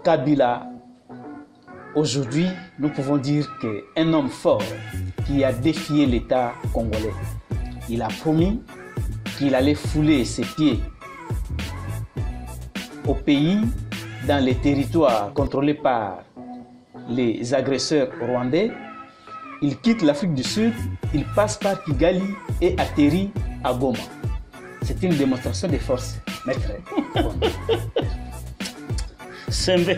Kabila, aujourd'hui, nous pouvons dire qu'un homme fort qui a défié l'État congolais. Il a promis qu'il allait fouler ses pieds au pays, dans les territoires contrôlés par les agresseurs rwandais. Il quitte l'Afrique du Sud, il passe par Kigali et atterrit à Goma. C'est une démonstration de force, maître. Sembe,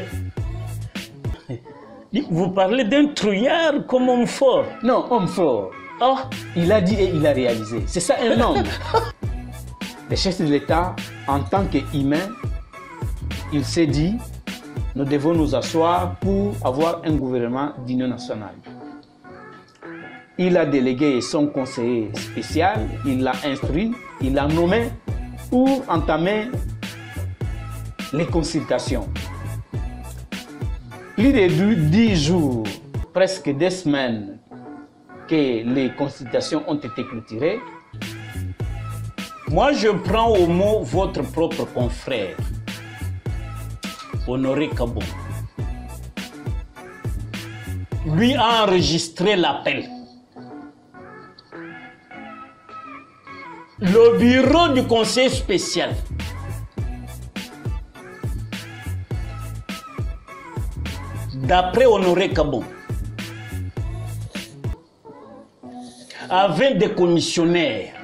vous parlez d'un trouillard comme homme fort. Non, homme fort. Oh, il a dit et il a réalisé. C'est ça un homme. Le chef de l'État, en tant qu'humain, il s'est dit, nous devons nous asseoir pour avoir un gouvernement d'union nationale. Il a délégué son conseiller spécial, il l'a instruit, il l'a nommé pour entamer les consultations. Plus de 10 jours, presque des semaines que les consultations ont été clôturées. Moi, je prends au mot votre propre confrère, Honoré Kabon. Lui a enregistré l'appel. Le bureau du conseil spécial d'après Honoré Kabon avait des commissionnaires,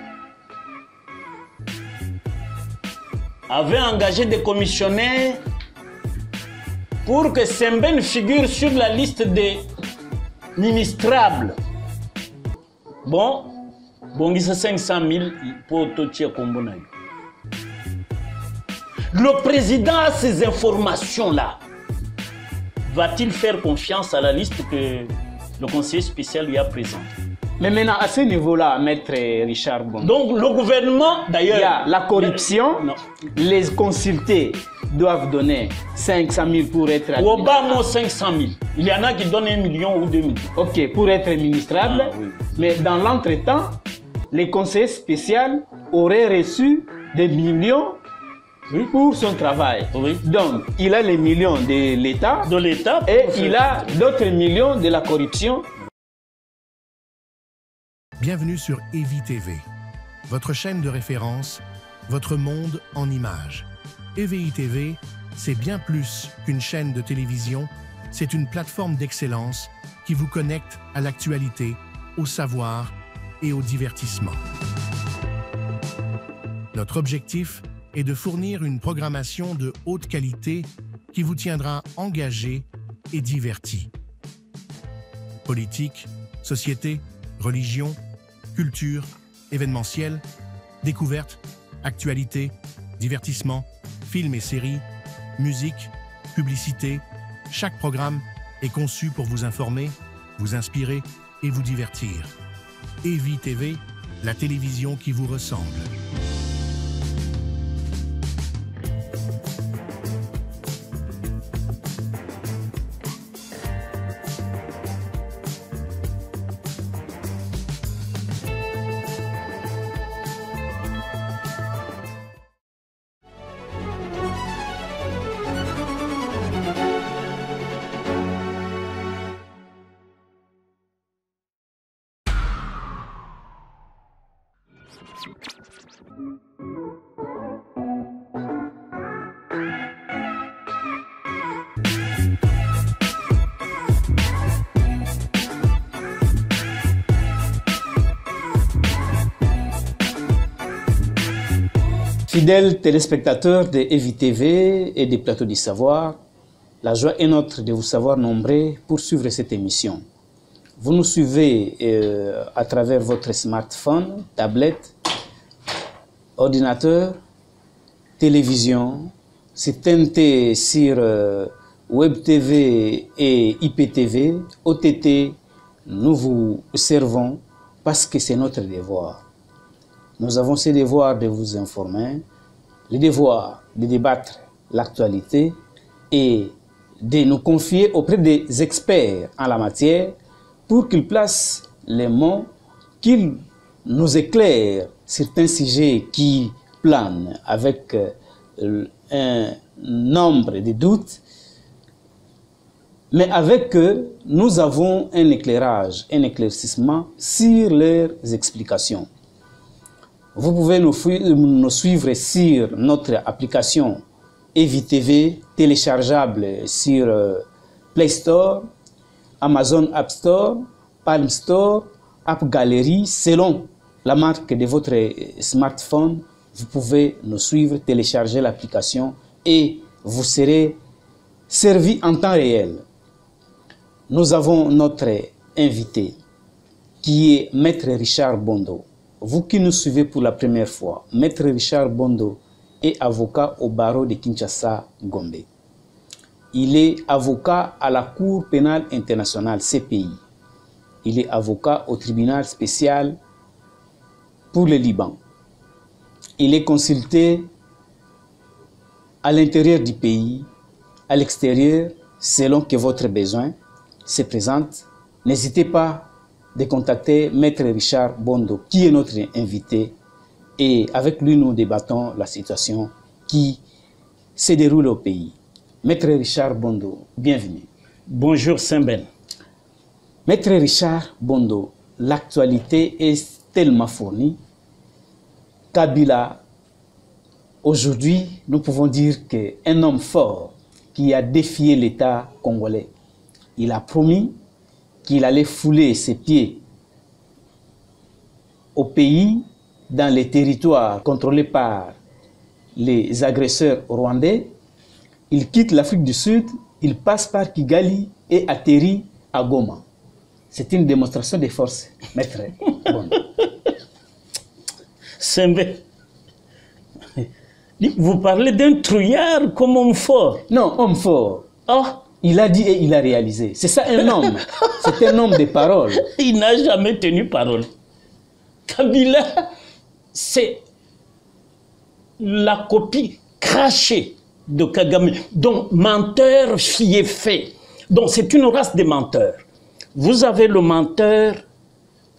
avait engagé des commissionnaires pour que Semben figure sur la liste des ministrables. Bon, il y a 500 000 pour Totia Kombonayo. Le président a ces informations-là. Va-t-il faire confiance à la liste que le conseiller spécial lui a présentée? Mais maintenant, à ce niveau-là, maître Richard Bon. Donc, le gouvernement, d'ailleurs... Il y a la corruption, les consultés doivent donner 500 000 pour être... Obama, 500 000. Il y en a qui donnent 1 million ou 2 millions. Ok, pour être ministrable. Ah, oui. Mais dans l'entretemps, les conseillers spéciaux auraient reçu des millions pour son travail. Oui. Donc, il a les millions de l'État et il a d'autres millions de la corruption. Bienvenue sur EVI TV, votre chaîne de référence, votre monde en images. EVI TV, c'est bien plus qu'une chaîne de télévision, c'est une plateforme d'excellence qui vous connecte à l'actualité, au savoir et au divertissement. Notre objectif est de fournir une programmation de haute qualité qui vous tiendra engagé et diverti. Politique, société, religion, culture, événementiel, découverte, actualité, divertissement, films et séries, musique, publicité, chaque programme est conçu pour vous informer, vous inspirer et vous divertir. EVI TV, la télévision qui vous ressemble. Fidèles téléspectateurs de EVI TV et des plateaux du savoir, la joie est nôtre de vous savoir nombreux pour suivre cette émission. Vous nous suivez à travers votre smartphone, tablette, ordinateur, télévision, c'est TNT sur Web TV et IPTV, OTT, nous vous servons parce que c'est notre devoir. Nous avons ce devoir de vous informer, le devoir de débattre l'actualité et de nous confier auprès des experts en la matière pour qu'ils placent les mots, qu'ils nous éclairent certains sujets qui planent avec un nombre de doutes Mais avec eux, nous avons un éclairage, un éclaircissement sur leurs explications. Vous pouvez nous suivre sur notre application EVTV, téléchargeable sur Play Store, Amazon App Store, Palm Store, App Gallery, selon la marque de votre smartphone. Vous pouvez nous suivre, télécharger l'application et vous serez servi en temps réel. Nous avons notre invité qui est Maître Richard Bondo. Vous qui nous suivez pour la première fois, Maître Richard Bondo est avocat au barreau de Kinshasa-Gombe. Il est avocat à la Cour pénale internationale, CPI. Il est avocat au tribunal spécial pour le Liban. Il est consulté à l'intérieur du pays, à l'extérieur, selon que votre besoin se présente. N'hésitez pas de contacter Maître Richard Bondo, qui est notre invité. Et avec lui, nous débattons la situation qui se déroule au pays. Maître Richard Bondo, bienvenue. Bonjour Saint-Ben. Maître Richard Bondo, l'actualité est tellement fournie. Kabila, aujourd'hui, nous pouvons dire qu'un homme fort qui a défié l'État congolais, il a promis qu'il allait fouler ses pieds au pays, dans les territoires contrôlés par les agresseurs rwandais. Il quitte l'Afrique du Sud, il passe par Kigali et atterrit à Goma. C'est une démonstration de force, maître. Bon. Sembe, vous parlez d'un trouillard comme homme fort. Non, homme fort. Oh. Il a dit et il a réalisé. C'est ça un homme. C'est un homme de parole. Il n'a jamais tenu parole. Kabila, c'est la copie crachée de Kagame. Donc, menteur fiefé. Donc, c'est une race de menteurs. Vous avez le menteur,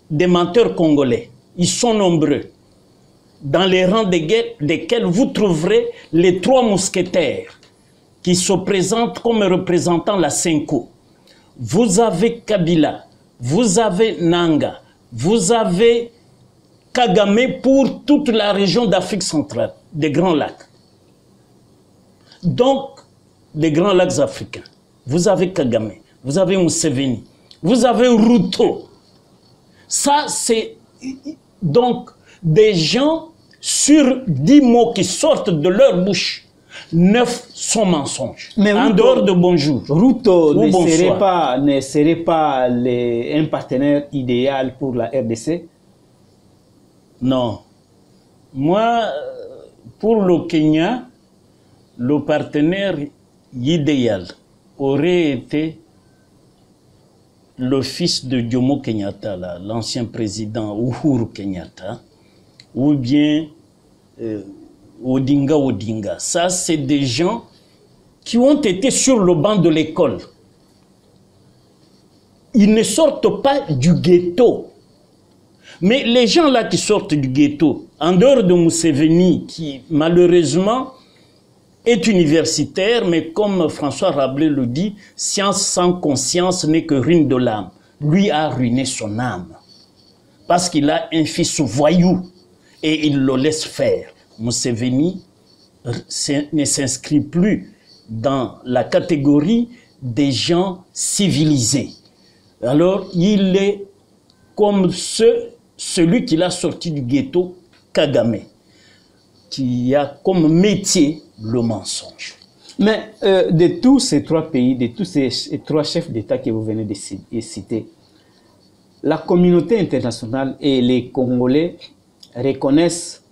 des menteurs congolais. Ils sont nombreux. Dans les rangs desquels vous trouverez les 3 mousquetaires qui se présentent comme représentant la Senko. Vous avez Kabila, vous avez Nanga, vous avez Kagame pour toute la région d'Afrique centrale, des Grands Lacs. Donc, des Grands Lacs africains. Vous avez Kagame, vous avez Museveni, vous avez Ruto. Ça, c'est donc des gens sur 10 mots qui sortent de leur bouche. 9 sont mensonges. Mais en dehors de bonjour. Ruto ne serait pas un partenaire idéal pour la RDC? Non. Moi, pour le Kenya, le partenaire idéal aurait été le fils de Jomo Kenyatta, l'ancien président Uhuru Kenyatta, ou bien Odinga. Ça, c'est des gens qui ont été sur le banc de l'école. Ils ne sortent pas du ghetto. Mais les gens là qui sortent du ghetto, en dehors de Museveni, qui malheureusement est universitaire, mais comme François Rabelais le dit, science sans conscience n'est que ruine de l'âme. Lui a ruiné son âme. Parce qu'il a un fils voyou et il le laisse faire. Museveni ne s'inscrit plus dans la catégorie des gens civilisés. Alors, il est comme celui qui l'a sorti du ghetto, Kagame, qui a comme métier le mensonge. Mais de tous ces 3 pays, de tous ces 3 chefs d'État que vous venez de citer, la communauté internationale et les Congolais reconnaissent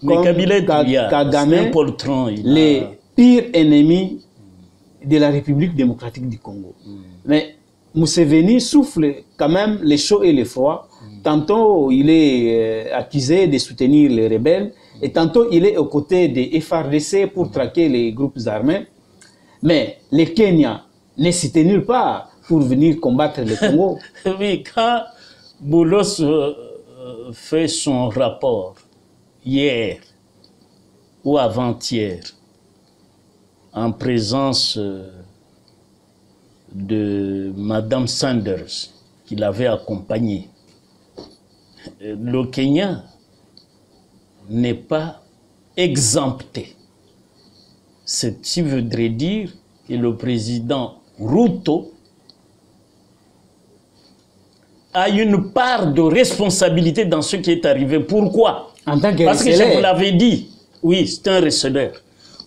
comme Kagame les pires ennemis de la République démocratique du Congo. Mais Museveni souffle quand même les chauds et les froids. Tantôt, il est accusé de soutenir les rebelles et tantôt, il est aux côtés des FARDC pour traquer les groupes armés. Mais le Kenya n'est cité nulle part pour venir combattre le Congo. Oui, quand Boulos fait son rapport hier ou avant-hier en présence de Madame Sanders, qui l'avait accompagné. Le Kenya n'est pas exempté. Ceci voudrait dire que le président Ruto a une part de responsabilité dans ce qui est arrivé. Pourquoi? En tant que Parce que je vous l'avais dit, oui, c'est un receleur.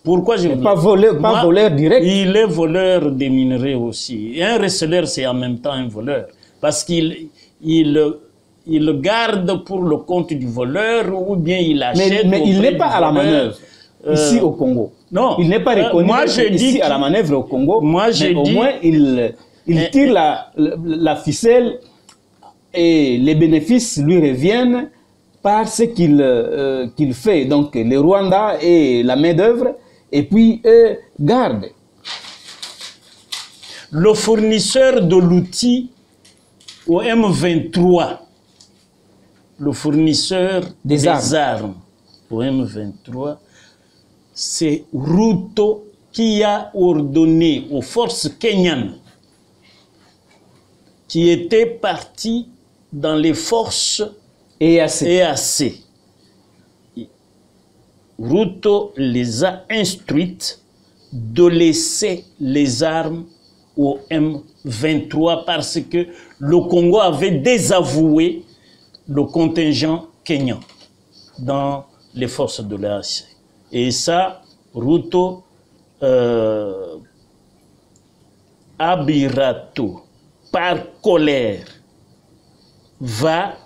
Pourquoi je vous pas voleur, pas voleur direct. Il est voleur des minerais aussi. Et un receleur, c'est en même temps un voleur. Parce qu'il le garde pour le compte du voleur ou bien il achète. Mais il n'est pas à la manœuvre ici au Congo. Non. Il n'est pas reconnu ici à la manœuvre au Congo. Moi, mais au moins, il tire la ficelle et les bénéfices lui reviennent par ce qu'il fait. Donc, le Rwanda et la main-d'œuvre, et puis eux gardent. Le fournisseur de l'outil au M23, le fournisseur des armes au M23, c'est Ruto qui a ordonné aux forces kenyanes qui étaient parties dans les forces EAC. Ruto les a instruites de laisser les armes au M23 parce que le Congo avait désavoué le contingent kenyan dans les forces de l'EAC. Et ça, Ruto Abirato, par colère, va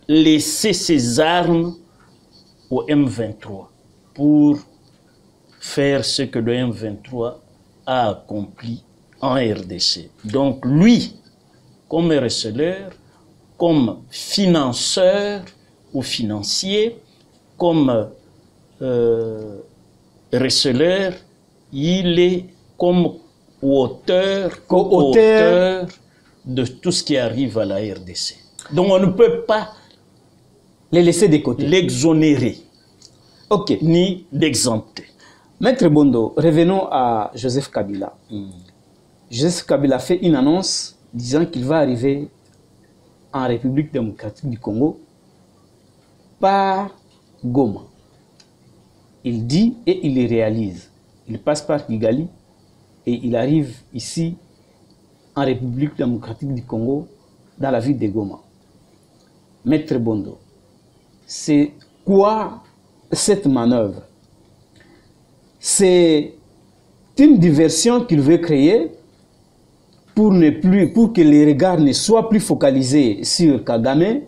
laisser ses armes au M23 pour faire ce que le M23 a accompli en RDC. Donc lui, comme receleur, comme financeur ou financier, comme receleur, il est comme co-auteur de tout ce qui arrive à la RDC. Donc on ne peut pas les laisser de côté, l'exonérer, ni l'exempter. Maître Bondo, revenons à Joseph Kabila. Joseph Kabila fait une annonce disant qu'il va arriver en République démocratique du Congo par Goma. Il dit et il le réalise. Il passe par Kigali et il arrive ici en République démocratique du Congo dans la ville de Goma. Maître Bondo, c'est quoi cette manœuvre? C'est une diversion qu'il veut créer pour que les regards ne soient plus focalisés sur Kagame,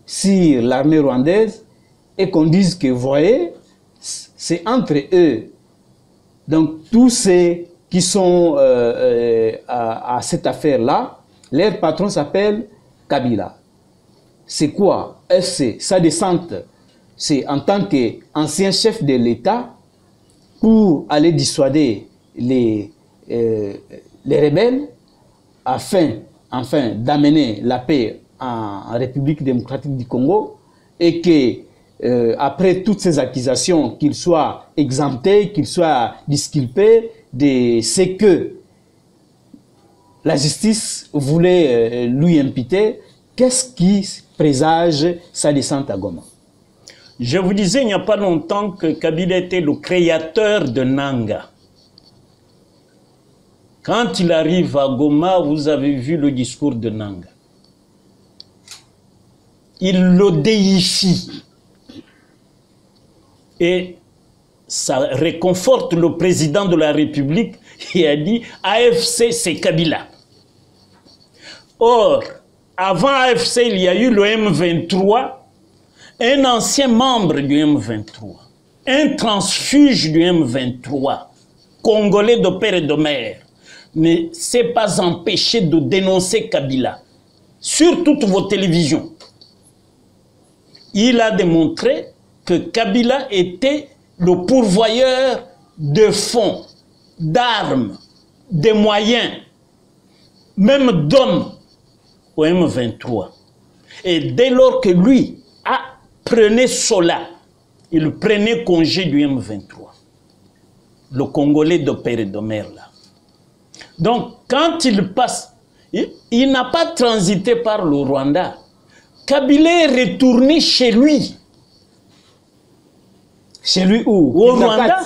sur l'armée rwandaise, et qu'on dise que, voyez, c'est entre eux. Donc, tous ceux qui sont à cette affaire-là, leur patron s'appelle Kabila. C'est quoi? Sa descente, c'est en tant qu'ancien chef de l'État pour aller dissuader les rebelles afin d'amener la paix en République démocratique du Congo et que après toutes ces accusations, qu'il soit exempté, qu'il soit disculpé de ce que la justice voulait lui imputer, qu'est-ce qui présage sa descente à Goma? Je vous disais il n'y a pas longtemps que Kabila était le créateur de Nanga. Quand il arrive à Goma, vous avez vu le discours de Nanga. Il le déifie. Et ça réconforte le président de la République qui a dit AFC c'est Kabila. Or, avant AFC, il y a eu le M23, un ancien membre du M23, un transfuge du M23, congolais de père et de mère, ne s'est pas empêché de dénoncer Kabila sur toutes vos télévisions. Il a démontré que Kabila était le pourvoyeur de fonds, d'armes, de moyens, même d'hommes au M23. Et dès lors que lui prenait cela, il prenait congé du M23. le Congolais de père et de mère là. Donc, quand il passe, il n'a pas transité par le Rwanda. Kabila est retourné chez lui. Chez lui où? Au Rwanda,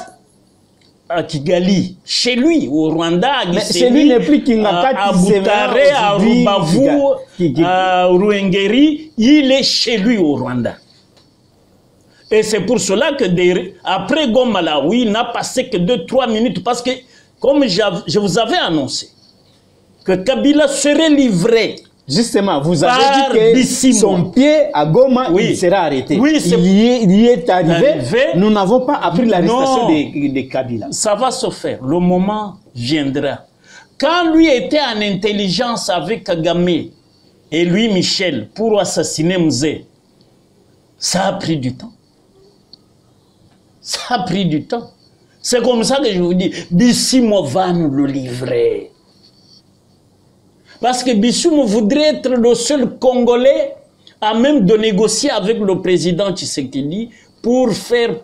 à Kigali. Chez lui, au Rwanda, à Gisenyi, chez lui n'est plus Kingakati, à Butare, à Rubavu, à Ruengeri. Il est chez lui au Rwanda. Et c'est pour cela que après Goma, oui, il n'a passé que 2-3 minutes parce que, comme je vous avais annoncé, que Kabila serait livré. Justement, vous avez dit que son pied à Goma, oui, il sera arrêté. Oui, il y est arrivé. Nous n'avons pas appris l'arrestation de Kabila. Ça va se faire. Le moment viendra. Quand lui était en intelligence avec Kagame et lui, Michel, pour assassiner Mzee, ça a pris du temps. Ça a pris du temps. C'est comme ça que je vous dis, Bissimo va nous le livrer. Parce que Bissimo voudrait être le seul Congolais à même de négocier avec le président Tshisekedi pour faire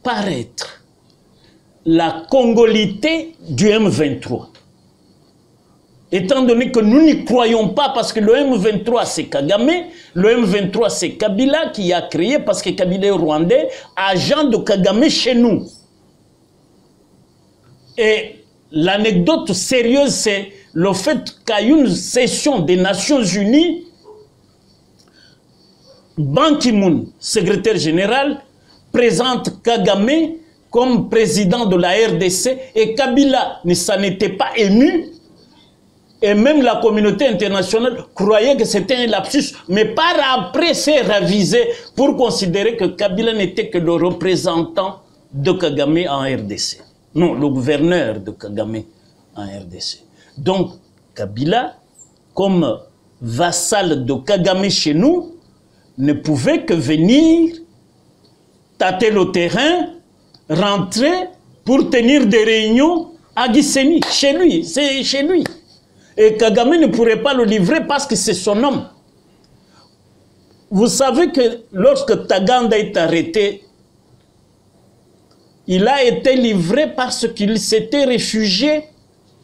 paraître la congolité du M23. Étant donné que nous n'y croyons pas, parce que le M23 c'est Kagame, le M23 c'est Kabila qui a créé, parce que Kabila est rwandais, agent de Kagame chez nous. Et l'anecdote sérieuse, c'est le fait qu'à une session des Nations Unies, Ban Ki-moon, secrétaire général, présente Kagame comme président de la RDC et Kabila ne s'en était pas ému. Et même la communauté internationale croyait que c'était un lapsus, mais par après s'est ravisé pour considérer que Kabila n'était que le représentant de Kagame en RDC. Non, le gouverneur de Kagame en RDC. Donc, Kabila, comme vassal de Kagame chez nous, ne pouvait que venir tâter le terrain, rentrer pour tenir des réunions à Gisenyi, chez lui, c'est chez lui. Et Kagame ne pourrait pas le livrer parce que c'est son homme. Vous savez que lorsque Taganda est arrêté, il a été livré parce qu'il s'était réfugié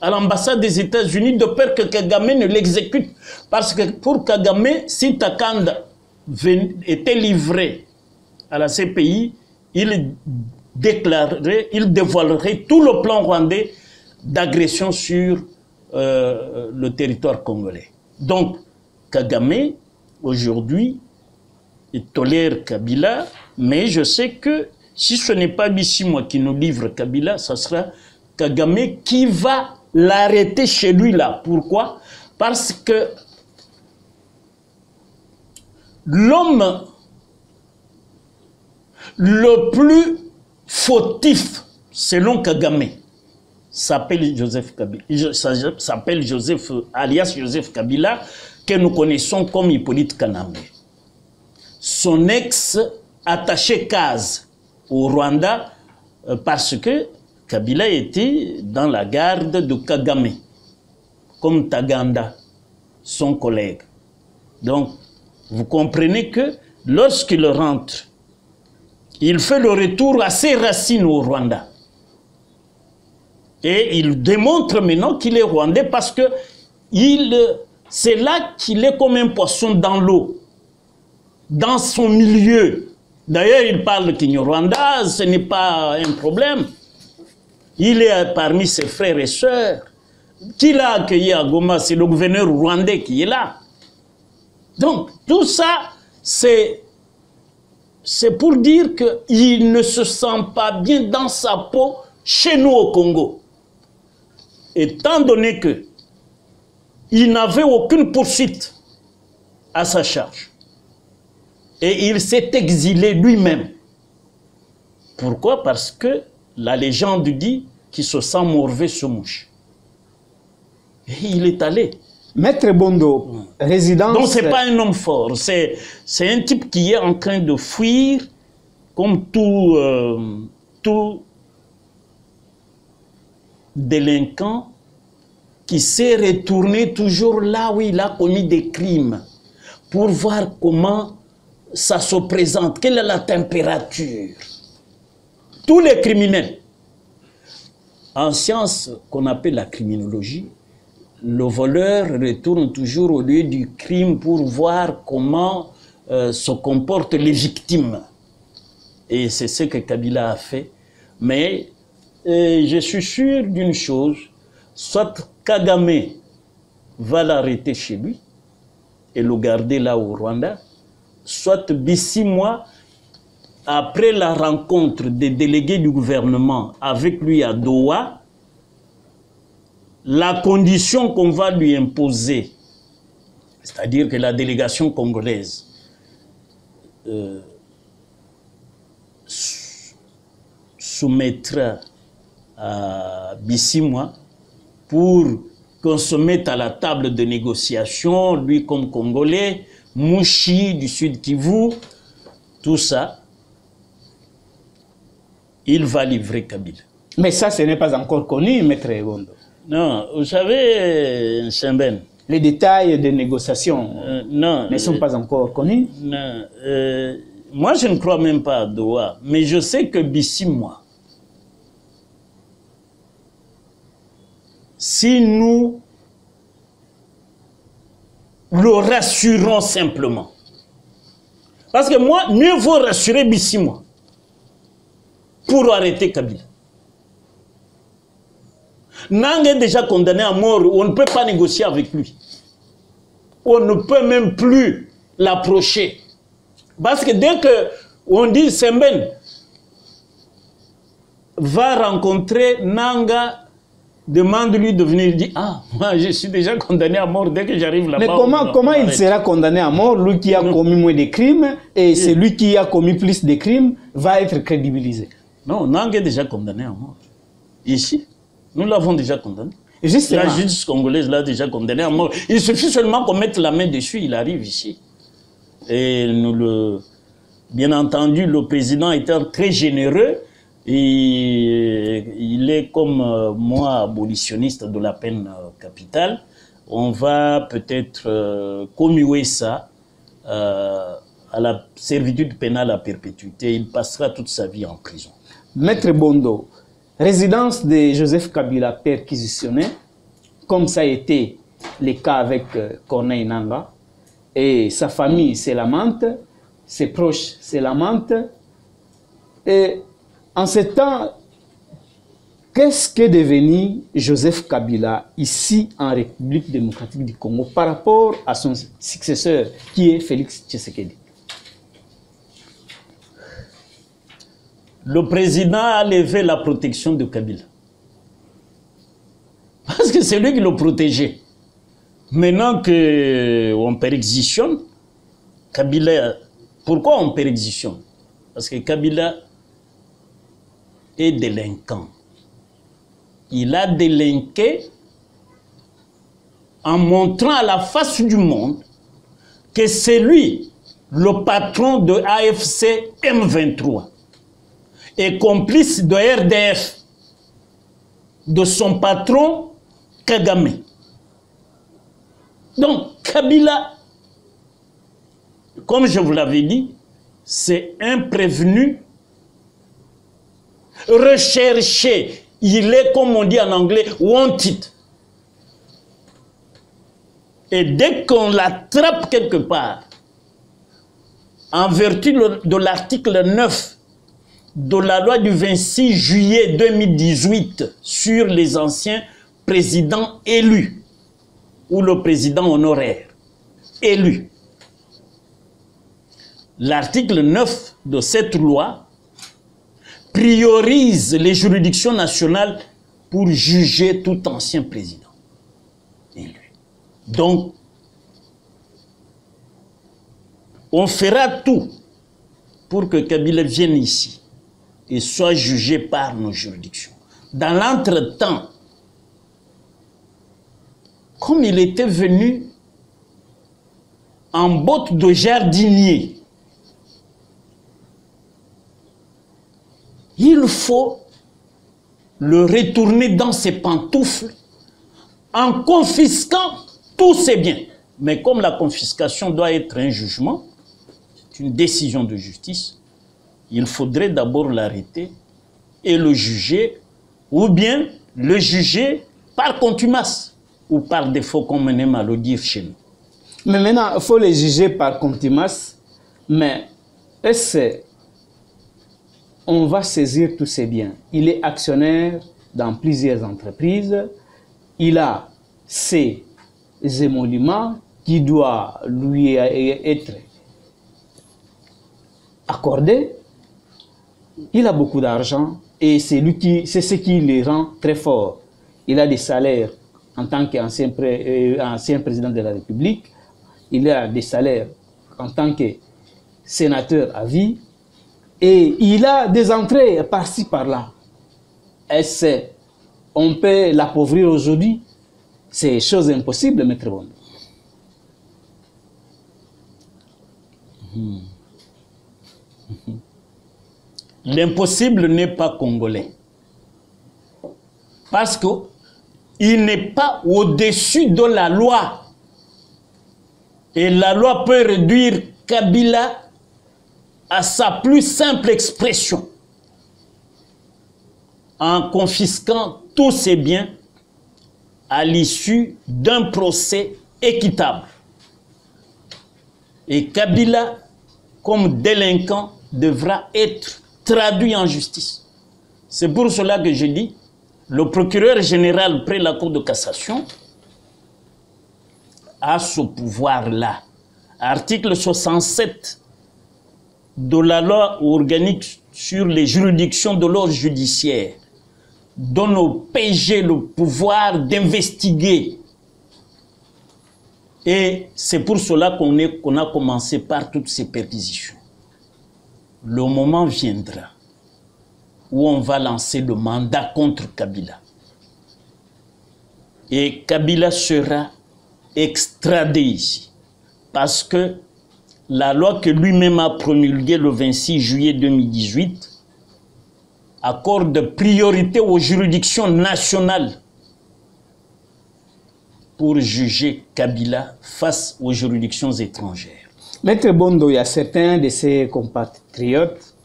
à l'ambassade des États-Unis de peur que Kagame ne l'exécute. Parce que pour Kagame, si Taganda était livré à la CPI, il dévoilerait tout le plan rwandais d'agression sur le territoire congolais. Donc, Kagame, aujourd'hui, il tolère Kabila, mais je sais que si ce n'est pas Bissimo qui nous livre Kabila, ce sera Kagame qui va l'arrêter chez lui là. Pourquoi? Parce que l'homme le plus fautif, selon Kagame, s'appelle Joseph Kabila, s'appelle Joseph, alias Joseph Kabila, que nous connaissons comme Hippolyte Kanambe. Son ex-attaché case au Rwanda, parce que Kabila était dans la garde de Kagame, comme Taganda, son collègue. Donc, vous comprenez que lorsqu'il rentre, il fait le retour à ses racines au Rwanda. Et il démontre maintenant qu'il est rwandais parce que c'est là qu'il est comme un poisson dans l'eau, dans son milieu. D'ailleurs, il parle Kinyarwanda, ce n'est pas un problème. Il est parmi ses frères et sœurs. Qui l'a accueilli à Goma? C'est le gouverneur rwandais qui est là. Donc, tout ça, c'est pour dire qu'il ne se sent pas bien dans sa peau chez nous au Congo. Étant donné qu'il n'avait aucune poursuite à sa charge. Et il s'est exilé lui-même. Pourquoi? Parce que la légende dit qu'il se sent morvé se mouche. Et il est allé. Maître Bondo, résidence... Donc ce n'est pas un homme fort. C'est un type qui est en train de fuir comme tout délinquant qui s'est retourné toujours là où il a commis des crimes pour voir comment ça se présente, quelle est la température. tous les criminels. En science qu'on appelle la criminologie, le voleur retourne toujours au lieu du crime pour voir comment se comportent les victimes. Et c'est ce que Kabila a fait. Mais je suis sûr d'une chose, soit Kagame va l'arrêter chez lui et le garder là au Rwanda, soit Bisimwa, après la rencontre des délégués du gouvernement avec lui à Doha, la condition qu'on va lui imposer, c'est-à-dire que la délégation congolaise soumettra à Bisimwa pour qu'on se mette à la table de négociation, lui comme Congolais, Mouchi du Sud Kivu, tout ça, il va livrer Kabila. Mais ça, ce n'est pas encore connu, Maître Bondo. Non, vous savez, Semben. Les détails des négociations ne sont pas encore connus. Non, moi, je ne crois même pas à Doha, mais je sais que Bisimwa, si nous le rassurons simplement, parce que moi, mieux vaut rassurer Bisimwa pour arrêter Kabila. Nang est déjà condamné à mort, on ne peut pas négocier avec lui. On ne peut même plus l'approcher. Parce que dès qu'on dit Semben va rencontrer Nanga, demande-lui de venir dire, ah, moi je suis déjà condamné à mort dès que j'arrive là-bas. Mais comment il sera condamné à mort, lui qui a commis moins de crimes, et celui qui a commis plus de crimes va être crédibilisé? Non, Nanga est déjà condamné à mort. Ici, nous l'avons déjà condamné. Justement. La justice congolaise l'a déjà condamné à mort. Il suffit seulement qu'on mette la main dessus, il arrive ici. Et bien entendu, le président est très généreux. Et il est comme moi, abolitionniste de la peine capitale. On va peut-être commuer ça à la servitude pénale à perpétuité. Il passera toute sa vie en prison. Maître Bondo, résidence de Joseph Kabila perquisitionnée, comme ça a été le cas avec Corneille Nangaa, et sa famille se lamente, ses proches se lamentent, et en ce temps, qu'est-ce qu'est devenu Joseph Kabila ici en République démocratique du Congo par rapport à son successeur qui est Félix Tshisekedi? Le président a levé la protection de Kabila. Parce que c'est lui qui le protégeait. Maintenant qu'on perquisitionne, Kabila... Pourquoi on perquisitionne? Parce que Kabila est délinquant. Il a délinqué en montrant à la face du monde que c'est lui, le patron de AFC M23, et complice de RDF, de son patron Kagame. Donc Kabila, comme je vous l'avais dit, c'est un prévenu recherché. Il est, comme on dit en anglais, wanted. Et dès qu'on l'attrape quelque part, en vertu de l'article 9 de la loi du 26 juillet 2018 sur les anciens présidents élus, ou le président honoraire élu, l'article 9 de cette loi priorise les juridictions nationales pour juger tout ancien président élu. Donc, on fera tout pour que Kabila vienne ici et soit jugé par nos juridictions. Dans l'entretemps, comme il était venu en botte de jardinier, il faut le retourner dans ses pantoufles en confisquant tous ses biens. Mais comme la confiscation doit être un jugement, c'est une décision de justice, il faudrait d'abord l'arrêter et le juger, ou bien le juger par contumace ou par défaut, comme on aime à le dire chez nous. Mais maintenant, il faut les juger par contumace, mais est-ce qu'on va saisir tous ses biens? Il est actionnaire dans plusieurs entreprises, il a ses émoluments qui doivent lui être accordés, il a beaucoup d'argent et c'est ce qui le rend très fort. Il a des salaires en tant qu'ancien président de la République, il a des salaires en tant que sénateur à vie et il a des entrées par-ci par-là. Est-ce qu'on peut l'appauvrir aujourd'hui? C'est chose impossible, maître Bondo. L'impossible n'est pas congolais. Parce qu'il n'est pas au-dessus de la loi. Et la loi peut réduire Kabila à sa plus simple expression en confisquant tous ses biens à l'issue d'un procès équitable. Et Kabila, comme délinquant, devra être traduit en justice. C'est pour cela que je dis, le procureur général près la Cour de cassation a ce pouvoir-là. Article 67 de la loi organique sur les juridictions de l'ordre judiciaire donne au PG le pouvoir d'investiguer. Et c'est pour cela qu'on a commencé par toutes ces perquisitions. Le moment viendra où on va lancer le mandat contre Kabila. Et Kabila sera extradé ici. Parce que la loi que lui-même a promulguée le 26 juillet 2018 accorde priorité aux juridictions nationales pour juger Kabila face aux juridictions étrangères. Maître Bondo, il y a certains de ses compatriotes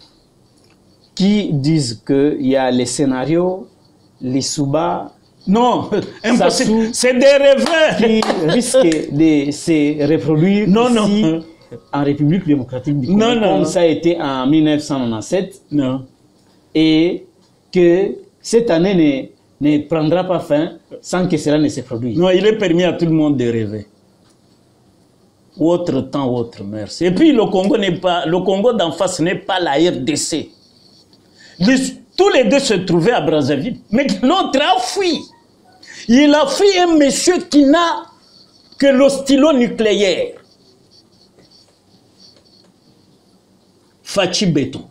qui disent qu'il y a les scénarios, les Souba. Non, impossible. C'est des rêveurs qui risquent de se reproduire ici en République démocratique du Congo, comme ça a été en 1997. Non. Et que cette année ne prendra pas fin sans que cela ne se produise. Non, il est permis à tout le monde de rêver. Autre temps, autre merci. Et puis le Congo d'en face n'est pas la RDC. Tous les deux se trouvaient à Brazzaville, mais l'autre a fui. Il a fui un monsieur qui n'a que le stylo nucléaire. Fachi Béton.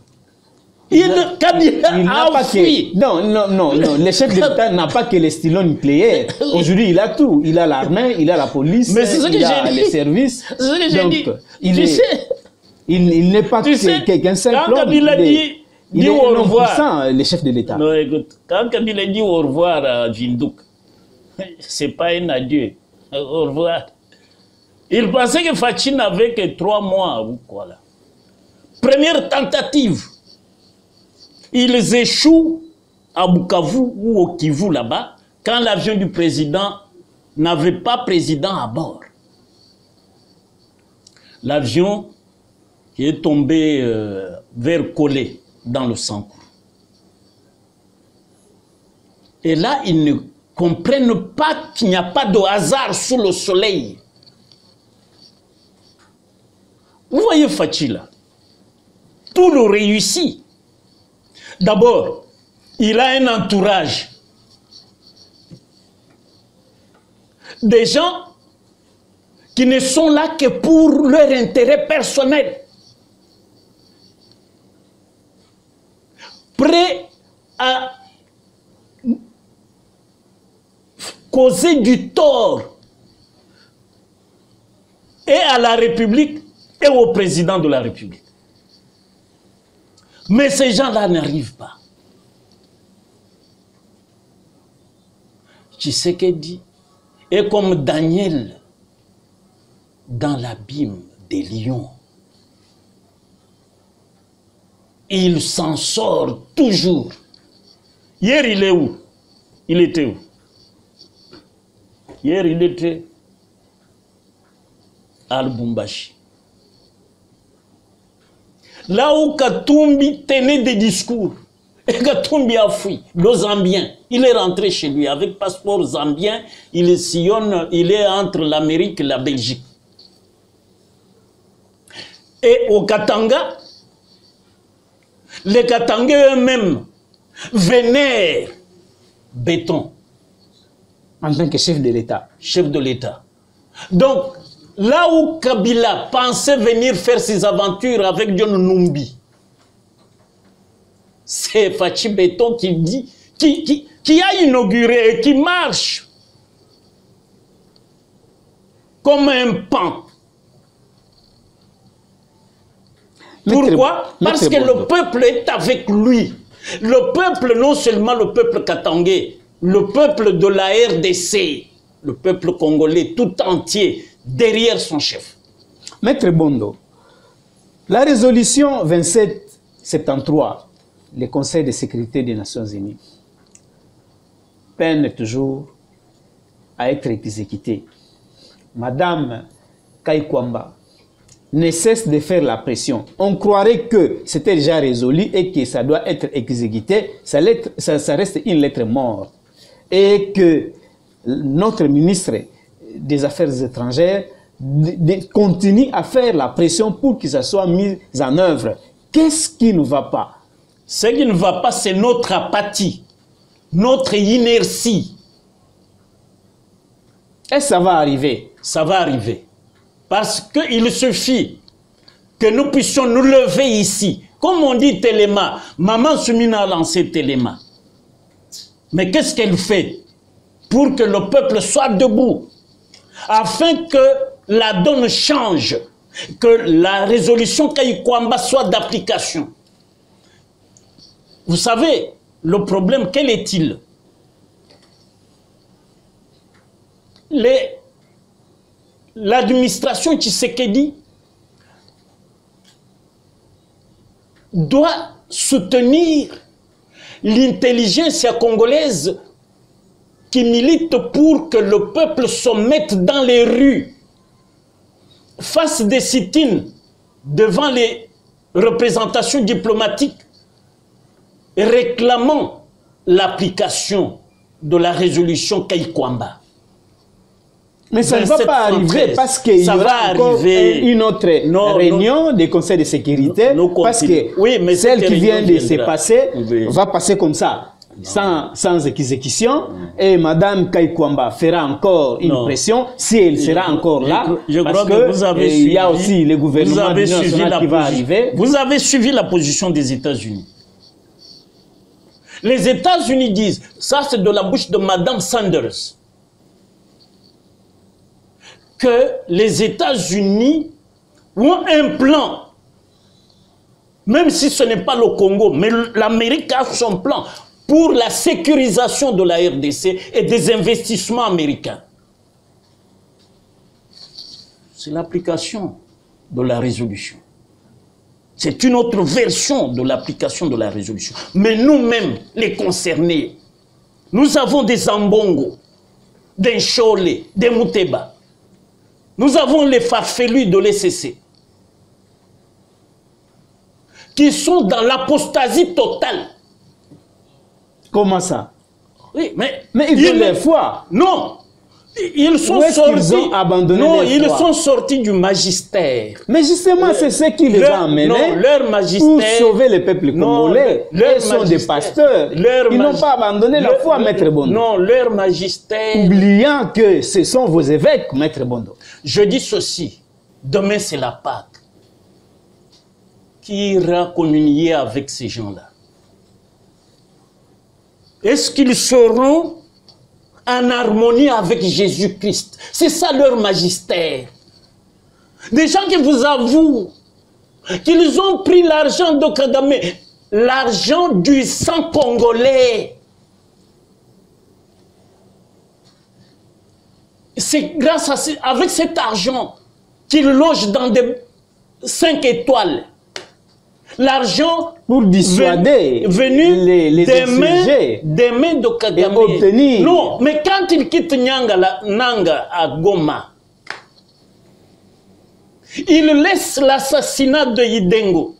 Kabila a fui. Non, le chef de l'État n'a pas que les stylos nucléaires. Aujourd'hui, il a tout. Il a l'armée, il a la police, il a les services. C'est ce que j'ai dit. Il n'est pas qu'un seul quand Kabila dit au revoir, le chef de l'État. Non, écoute, quand Kabila dit au revoir à Vindhouk, c'est pas un adieu. Au revoir. Il pensait que Fachi n'avait que 3 mois ou quoi là. Première tentative. Ils échouent à Bukavu ou au Kivu là-bas quand l'avion du président n'avait pas président à bord. L'avion qui est tombé vers Kolé dans le Sankourou. Et là, ils ne comprennent pas qu'il n'y a pas de hasard sous le soleil. Vous voyez Fachi là, tout le réussit. D'abord, il a un entourage. Des gens qui ne sont là que pour leur intérêt personnel. Prêts à causer du tort et à la République et au président de la République. Mais ces gens-là n'arrivent pas. Tshisekedi est comme Daniel dans l'abîme des lions. Il s'en sort toujours Hier, il est où? Il était où? Hier, il était à Lubumbashi. Là où Katumbi tenait des discours. Et Katumbi a fui, le Zambien. Il est rentré chez lui avec passeport zambien. Il sillonne, il est entre l'Amérique et la Belgique. Et au Katanga, les Katangais eux-mêmes vénèrent Béton. En tant que chef de l'État. Chef de l'État. Donc, là où Kabila pensait venir faire ses aventures avec John Numbi, c'est Fachi Béton qui dit, qui a inauguré et qui marche comme un pan. Pourquoi? Parce que le peuple est avec lui. Le peuple, non seulement le peuple katangais, le peuple de la RDC, le peuple congolais tout entier, derrière son chef. Maître Bondo, la résolution 2773, le Conseil de sécurité des Nations Unies, peine toujours à être exécutée. Madame Kaikwamba ne cesse de faire la pression. On croirait que c'était déjà résolu et que ça doit être exécuté. Ça reste une lettre morte. Et que notre ministre des Affaires étrangères continue à faire la pression pour que ça soit mis en œuvre. Qu'est-ce qui ne va pas? Ce qui ne va pas, c'est notre apathie, notre inertie. Et ça va arriver. Ça va arriver. Parce qu'il suffit que nous puissions nous lever ici. Comme on dit Téléma, Maman Soumina a lancé Téléma. Mais qu'est-ce qu'elle fait pour que le peuple soit debout? Afin que la donne change, que la résolution Kaikwamba soit d'application. Vous savez, le problème, quel est-il? L'administration Tshisekedi doit soutenir l'intelligence congolaise qui milite pour que le peuple se mette dans les rues, fasse des sit-ins devant les représentations diplomatiques, réclamant l'application de la résolution Kaikwamba. Mais ça ne va pas arriver parce qu'il y aura encore une autre réunion du Conseil de sécurité. Parce que oui, celle qui vient de se passer va passer comme ça, sans exécution. Et Mme Kaikwamba fera encore une pression si elle sera encore là. Parce qu'il y a aussi le gouvernement national qui va arriver. Vous avez suivi la position des États-Unis. Les États-Unis disent, ça c'est de la bouche de Mme Sanders, que les États-Unis ont un plan, même si ce n'est pas le Congo, mais l'Amérique a son plan pour la sécurisation de la RDC et des investissements américains. C'est l'application de la résolution. C'est une autre version de l'application de la résolution. Mais nous-mêmes, les concernés, nous avons des Ambongo, des Nchole, des Mouteba. Nous avons les farfelus de l'ECC qui sont dans l'apostasie totale. Comment ça? Oui, mais ils ont leur foi. Non. Ils sont sortis. Ils ont abandonné non, leur ils foi. sont sortis du magistère. Mais justement, c'est ce qui les a amenés leur magistère, pour sauver le peuple congolais. Ils sont des pasteurs. Ils n'ont pas abandonné la foi, Maître Bondo. Non, leur magistère. Oubliant que ce sont vos évêques, Maître Bondo. Je dis ceci. Demain, c'est la Pâque. Qui ira communier avec ces gens-là? Est-ce qu'ils seront en harmonie avec Jésus-Christ? C'est ça leur magistère. Des gens qui vous avouent qu'ils ont pris l'argent de Kagame, l'argent du sang congolais. C'est grâce à avec cet argent qu'ils logent dans des 5 étoiles. L'argent pour dissuader venu les insurgés des mains de Kagame. et obtenir. Non, mais quand il quitte Nanga à Goma, il laisse l'assassinat de Yidengo.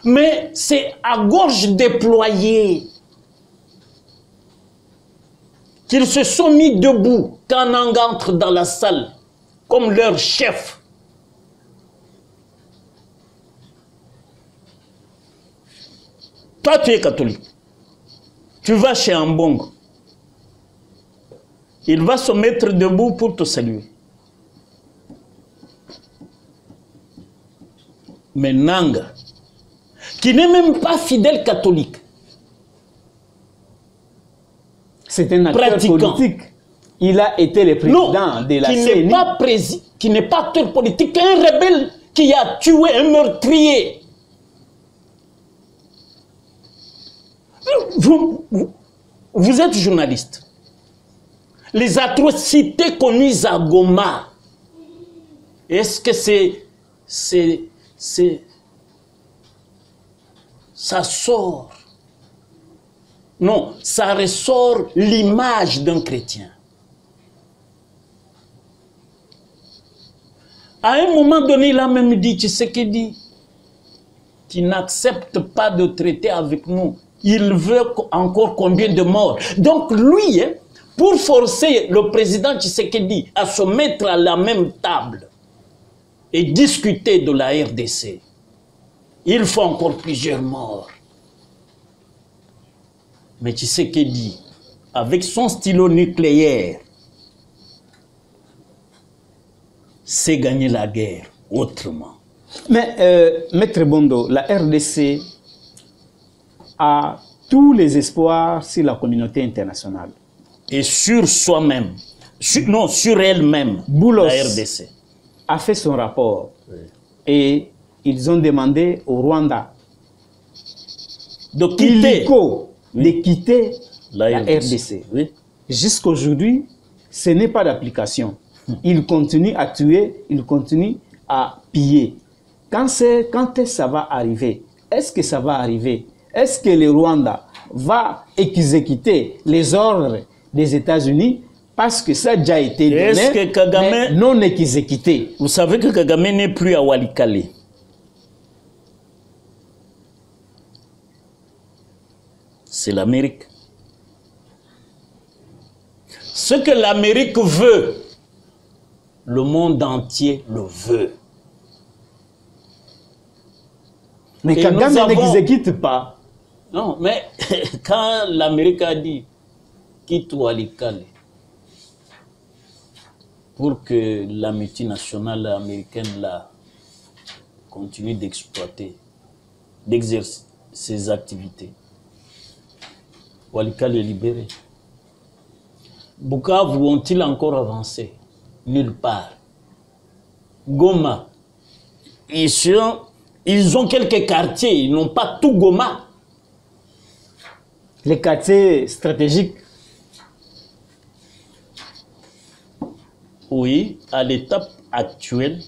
Mais c'est à gorge déployée qu'ils se sont mis debout quand Nanga entre dans la salle comme leur chef. Toi, tu es catholique. Tu vas chez Ambongo. Il va se mettre debout pour te saluer. Mais Nanga, qui n'est même pas fidèle catholique, c'est un acteur politique. Il a été le président de la CENI. Qui n'est pas acteur politique, un rebelle qui a tué un meurtrier. Vous êtes journaliste. Les atrocités commises à Goma, est-ce que ça sort? Non, ça ressort l'image d'un chrétien. À un moment donné, il a même dit, tu sais qu'il dit, tu n'acceptes pas de traiter avec nous. Il veut encore combien de morts? Donc lui, pour forcer le président Tshisekedi à se mettre à la même table et discuter de la RDC, il faut encore plusieurs morts. Mais Tshisekedi, avec son stylo nucléaire, sait gagner la guerre autrement. Mais, Maître Bondo, la RDC a tous les espoirs sur la communauté internationale. Et sur soi-même. Non, sur elle-même, Boulos la RDC a fait son rapport. Oui. Et ils ont demandé au Rwanda de quitter la RDC. Oui. Jusqu'aujourd'hui, ce n'est pas d'application. Ils continuent à tuer, ils continuent à piller. Quand est-ce que ça va arriver? Est-ce que ça va arriver? Est-ce que le Rwanda va exécuter les ordres des États-Unis parce que ça a déjà été donné, est-ce que Kagame, mais non exécuté? Vous savez que Kagame n'est plus à Walikale. C'est l'Amérique. Ce que l'Amérique veut, le monde entier le veut. Mais Kagame n'exécute pas. Non, mais quand l'Amérique a dit quitte Walikale pour que la multinationale américaine là continue d'exploiter, d'exercer ses activités, Walikale est libéré. Bukavu ont-ils encore avancé? Nulle part. Goma, ils ont quelques quartiers, ils n'ont pas tout Goma. Les quartiers stratégiques. Oui, à l'étape actuelle,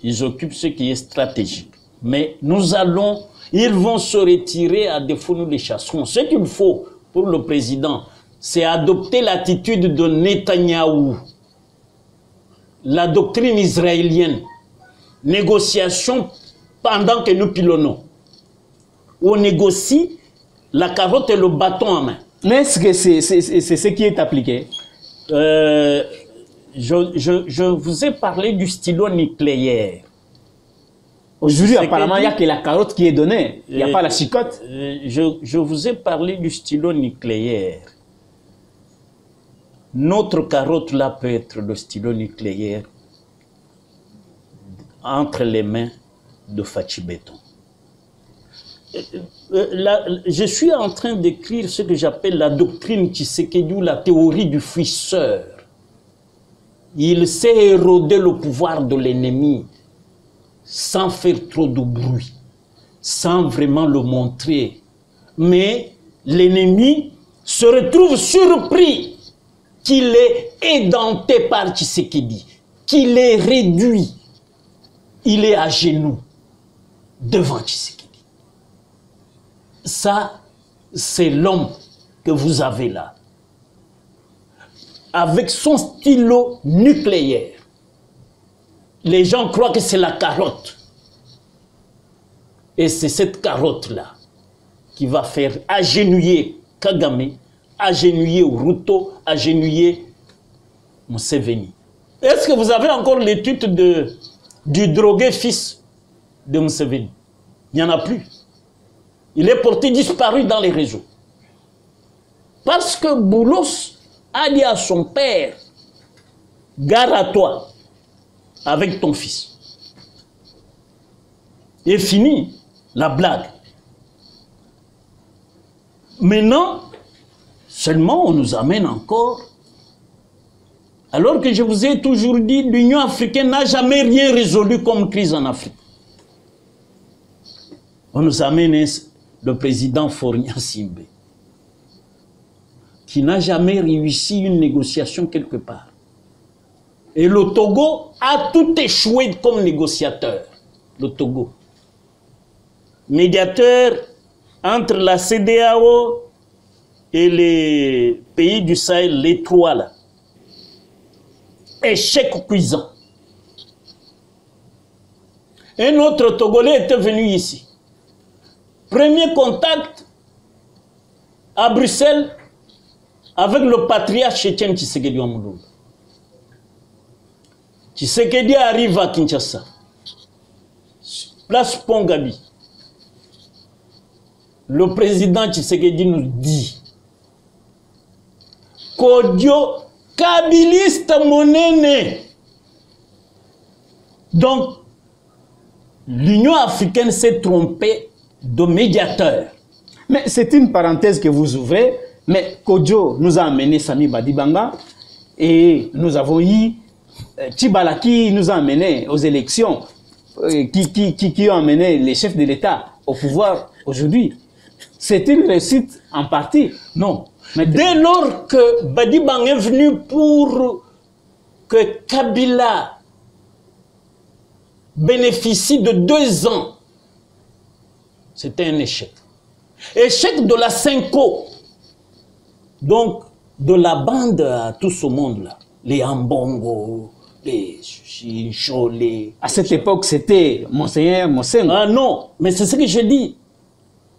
ils occupent ce qui est stratégique. Mais ils vont se retirer, à défaut nous les chasserons. Ce qu'il faut pour le président, c'est adopter l'attitude de Netanyahou. La doctrine israélienne, négociation pendant que nous pilonnons. On négocie la carotte et le bâton en main. Mais est-ce que c'est ce qui est appliqué? Je vous ai parlé du stylo nucléaire. Aujourd'hui, apparemment, il n'y a que la carotte qui est donnée. Il n'y a pas la chicotte. Je vous ai parlé du stylo nucléaire. Notre carotte là peut être le stylo nucléaire entre les mains de Fachi Béton. Je suis en train d'écrire ce que j'appelle la doctrine Tshisekedi ou la théorie du fuisseur. Il sait éroder le pouvoir de l'ennemi sans faire trop de bruit, sans vraiment le montrer. Mais l'ennemi se retrouve surpris qu'il est édenté par Tshisekedi, qu'il est réduit. il est à genoux devant Tshisekedi. Ça, c'est l'homme que vous avez là. Avec son stylo nucléaire. Les gens croient que c'est la carotte. Et c'est cette carotte-là qui va faire agenouiller Kagame, agenouiller Ruto, agenouiller Museveni. Est-ce que vous avez encore l'étude du drogué fils de Museveni? Il n'y en a plus. Il est porté disparu dans les réseaux. Parce que Boulos a dit à son père, gare à toi avec ton fils. Et fini la blague. Maintenant, seulement on nous amène encore. Alors que je vous ai toujours dit, l'Union africaine n'a jamais rien résolu comme crise en Afrique. On nous amène le président Faure Gnassingbé, qui n'a jamais réussi une négociation quelque part. Et le Togo a tout échoué comme négociateur. Le Togo. Médiateur entre la CEDEAO et les pays du Sahel, les trois là. Échec cuisant. Un autre Togolais était venu ici. Premier contact à Bruxelles avec le patriarche Etienne Tshisekedi Amouloula. Tshisekedi arrive à Kinshasa. Place Pongabi. Le président Tshisekedi nous dit Kodio Kabiliste monene. Donc, l'Union africaine s'est trompée de médiateur. Mais c'est une parenthèse que vous ouvrez. Mais Kodjo nous a amené Sami Badibanga et nous avons eu Tchibala qui nous a amené aux élections, qui ont amené les chefs de l'État au pouvoir aujourd'hui. C'est une réussite en partie. Non. Dès lors que Badibanga est venu pour que Kabila bénéficie de 2 ans, c'était un échec. Échec de la Cinco. Donc, de la bande à tout ce monde-là, les Ambongo, les Chincho, les... À cette époque, c'était Monseigneur Monsengo. Ah non, mais c'est ce que je dis.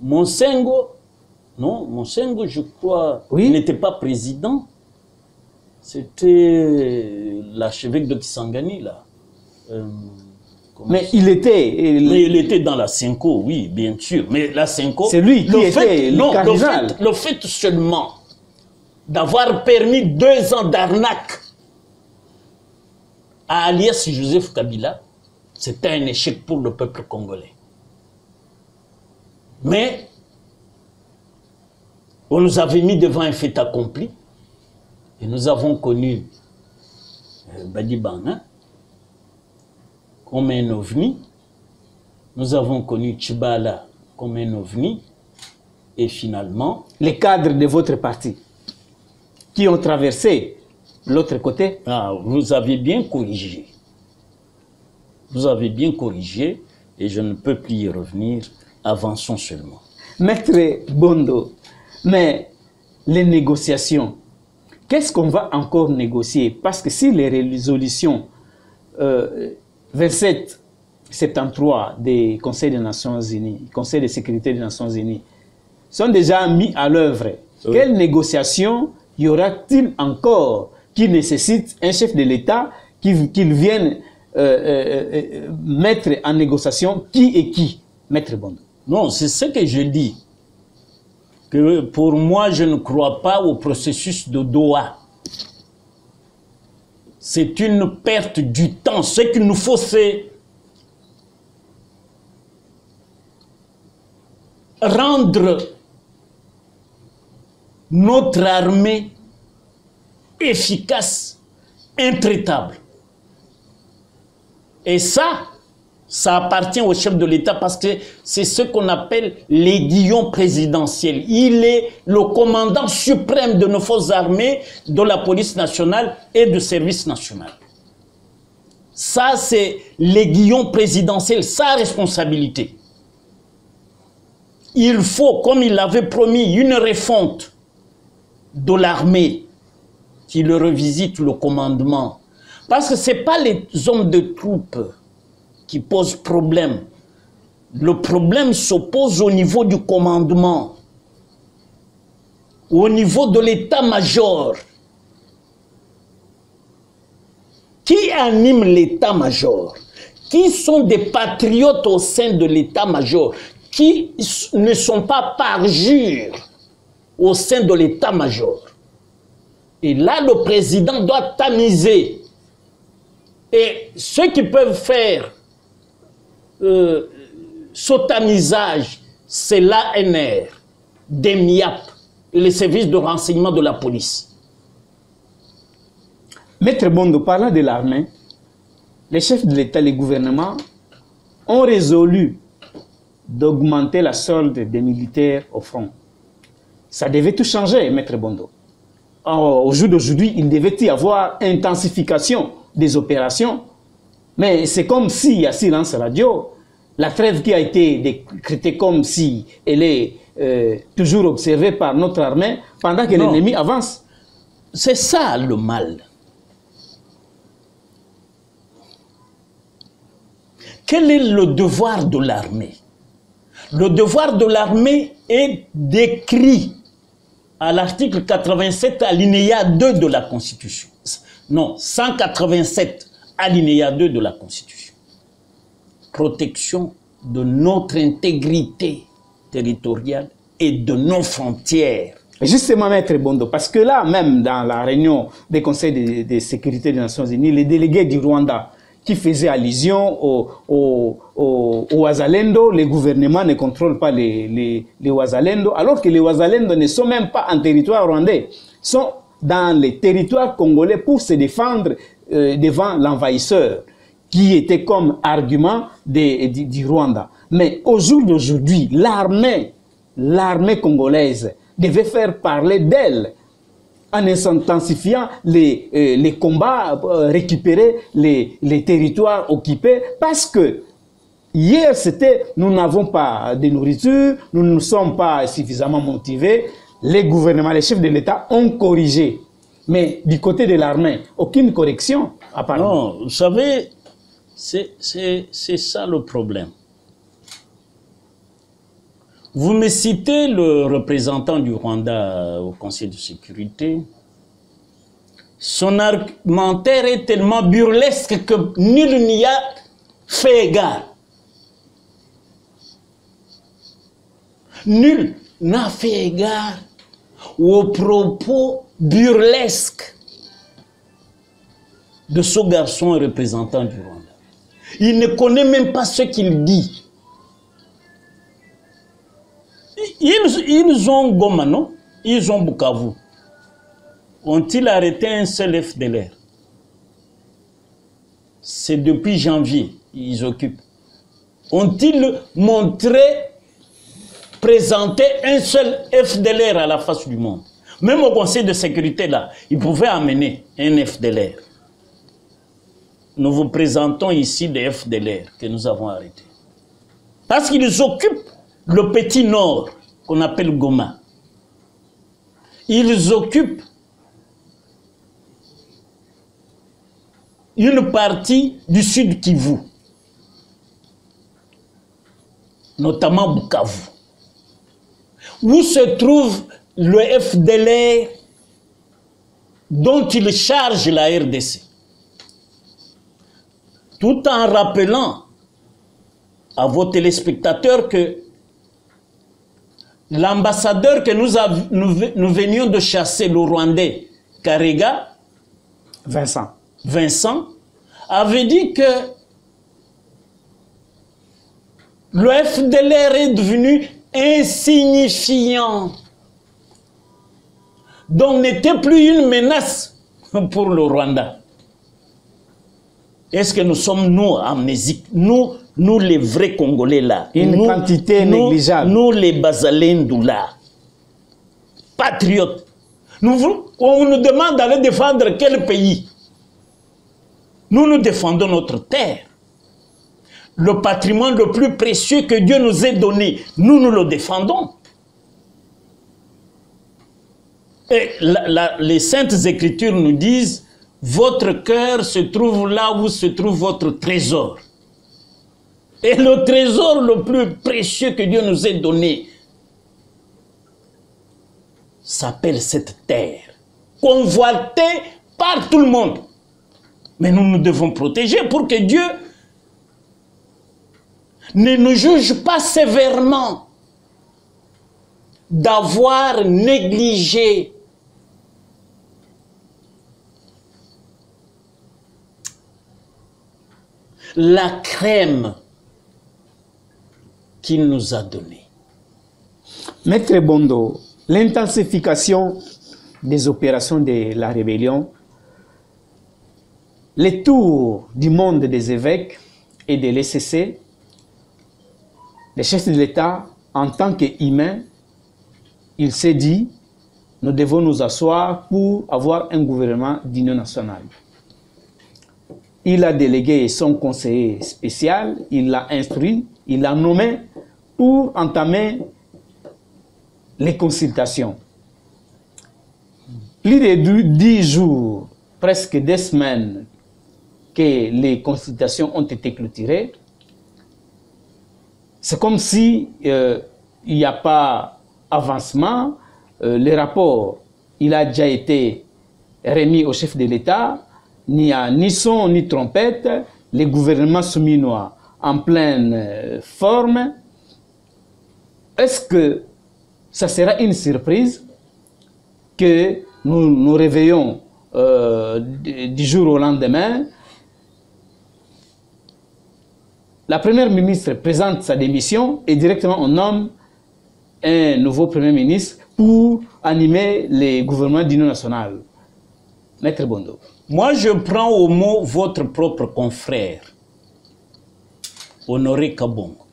Monsengo, non, Monsengo, je crois, oui, n'était pas président. C'était l'archevêque de Kisangani, là. Mais il était dans la Cinco, oui, bien sûr. Mais la Cinco... C'est lui qui était le cardinal. Le fait seulement d'avoir permis 2 ans d'arnaque à alias Joseph Kabila, c'était un échec pour le peuple congolais. Mais on nous avait mis devant un fait accompli et nous avons connu Badibanga comme un ovni, nous avons connu Tchibala comme un ovni et finalement... Les cadres de votre parti qui ont traversé l'autre côté. Ah, vous avez bien corrigé. Vous avez bien corrigé et je ne peux plus y revenir. Avançons seulement. Maître Bondo, mais les négociations, qu'est-ce qu'on va encore négocier? Parce que si les résolutions 2773 des Conseils des Nations Unies, Conseil de sécurité des Nations Unies, sont déjà mis à l'œuvre, oui, quelles négociations y aura-t-il encore qui nécessite un chef de l'État qu'il vienne mettre en négociation qui et qui, Maître Bondo? Non, c'est ce que je dis. Que pour moi, je ne crois pas au processus de Doha. C'est une perte du temps. Ce qu'il nous faut, c'est rendre notre armée efficace, intraitable. Et ça appartient au chef de l'État parce que c'est ce qu'on appelle l'aiguillon présidentiel. Il est le commandant suprême de nos forces armées, de la police nationale et du service national. Ça, c'est l'aiguillon présidentiel, sa responsabilité. Il faut, comme il l'avait promis, une refonte de l'armée qui le revisite le commandement. Parce que ce n'est pas les hommes de troupes qui posent problème. Le problème s'oppose au niveau du commandement, au niveau de l'état-major. Qui anime l'état-major? Qui sont des patriotes au sein de l'état-major? Qui ne sont pas parjures au sein de l'état-major? Et là, le président doit tamiser. Et ceux qui peuvent faire ce tamisage, c'est l'ANR, DEMIAP, et les services de renseignement de la police. Maître Bondo, parlant de l'armée, les chefs de l'État, les gouvernements ont résolu d'augmenter la solde des militaires au front. Ça devait tout changer, Maître Bondo. Au jour d'aujourd'hui, il devait y avoir intensification des opérations. Mais c'est comme s'il y a silence radio. La trêve qui a été décrétée comme si elle est toujours observée par notre armée pendant que l'ennemi avance. C'est ça le mal. Quel est le devoir de l'armée? Le devoir de l'armée est décrit à l'article 87, alinéa 2 de la Constitution. Non, 187, alinéa 2 de la Constitution. Protection de notre intégrité territoriale et de nos frontières. Justement, Maître Bondo, parce que là, même dans la réunion des conseils de sécurité des Nations Unies, les délégués du Rwanda qui faisaient allusion aux Wazalendo, les gouvernements ne contrôlent pas les Wazalendo, alors que les Wazalendo ne sont même pas en territoire rwandais, sont dans les territoires congolais pour se défendre devant l'envahisseur, qui était comme argument du Rwanda. Mais au jour d'aujourd'hui, l'armée congolaise devait faire parler d'elle en intensifiant les combats, récupérer les territoires occupés, parce que hier c'était nous n'avons pas de nourriture, nous ne sommes pas suffisamment motivés. Les gouvernements, les chefs de l'État ont corrigé. Mais du côté de l'armée, aucune correction apparemment. Non, vous savez, c'est ça le problème. Vous me citez le représentant du Rwanda au Conseil de sécurité. Son argumentaire est tellement burlesque que nul n'y a fait égard. Nul n'a fait égard aux propos burlesques de ce garçon représentant du Rwanda. Il ne connaît même pas ce qu'il dit. Ils ont Goma, non? Ils ont Bukavu. Ont-ils arrêté un seul FDLR? C'est depuis janvier, ils occupent. Ont-ils présenté un seul FDLR à la face du monde? Même au Conseil de sécurité, là, ils pouvaient amener un FDLR. Nous vous présentons ici des FDLR que nous avons arrêtés. Parce qu'ils occupent le petit nord, qu'on appelle Goma. Ils occupent une partie du sud Kivu, notamment Bukavu, où se trouve le FDLR dont il charge la RDC. Tout en rappelant à vos téléspectateurs que l'ambassadeur que nous venions de chasser, le Rwandais, Karega, Vincent, avait dit que le FDLR est devenu insignifiant. Donc n'était plus une menace pour le Rwanda. Est-ce que nous sommes, nous, amnésiques, nous les vrais Congolais là, quantité négligeable. Nous les Bazalendou là, patriotes, on nous demande d'aller défendre quel pays? Nous, nous défendons notre terre. Le patrimoine le plus précieux que Dieu nous ait donné, nous, nous le défendons. Et les Saintes Écritures nous disent, votre cœur se trouve là où se trouve votre trésor. Et le trésor le plus précieux que Dieu nous ait donné s'appelle cette terre, convoitée par tout le monde. Mais nous nous devons protéger pour que Dieu ne nous juge pas sévèrement d'avoir négligé la crème qu'il nous a donnée. Maître Bondo, l'intensification des opérations de la rébellion, les tours du monde des évêques et de l'ECC, les chefs de l'État, en tant qu'humains, il s'est dit, nous devons nous asseoir pour avoir un gouvernement d'union nationale. Il a délégué son conseiller spécial, il l'a instruit, il l'a nommé pour entamer les consultations. Plus de 10 jours, presque 2 semaines que les consultations ont été clôturées, c'est comme si il n'y a pas avancement. Le rapport, il a déjà été remis au chef de l'État. Il n'y a ni son ni trompette. Les gouvernements souminois en pleine forme. Est-ce que ça sera une surprise que nous nous réveillons du jour au lendemain? La première ministre présente sa démission et directement on nomme un nouveau premier ministre pour animer les gouvernements d'union nationale. Maître Bondo. Moi, je prends au mot votre propre confrère, Honoré Kabongo.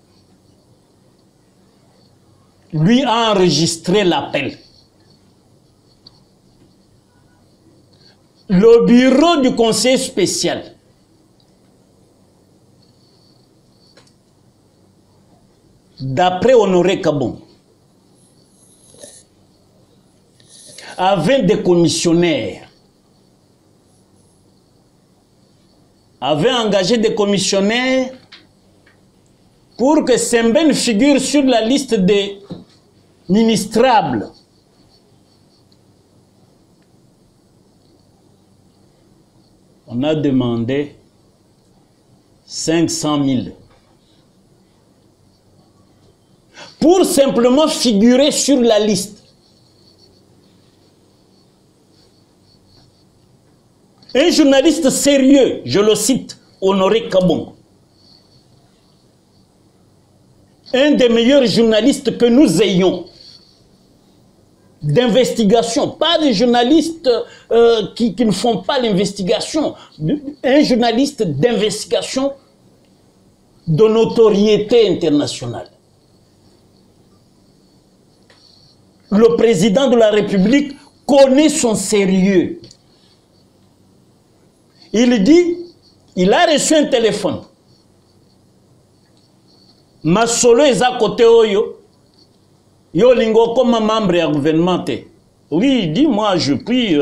Lui a enregistré l'appel. Le bureau du conseil spécial d'après Honoré Kabongo, avait des commissionnaires, avait engagé des commissionnaires pour que Sembène figure sur la liste des ministrables. On a demandé 500 000 pour simplement figurer sur la liste. Un journaliste sérieux, je le cite, Honoré Kabongo, un des meilleurs journalistes que nous ayons d'investigation, pas des journalistes qui ne font pas l'investigation, un journaliste d'investigation de notoriété internationale. Le président de la République connaît son sérieux. Il dit, il a reçu un téléphone. Ma solo est à côté oyo. Yo lingo comme membre du gouvernement. Oui, il dit, moi je prie,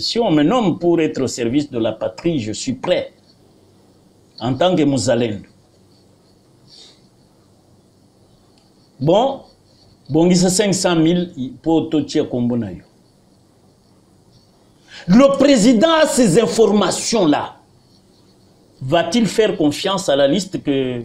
si on me nomme pour être au service de la patrie, je suis prêt. En tant que Mouzalène. Bon, il y a 500 000 pour tout le monde. Le président a ces informations-là. Va-t-il faire confiance à la liste que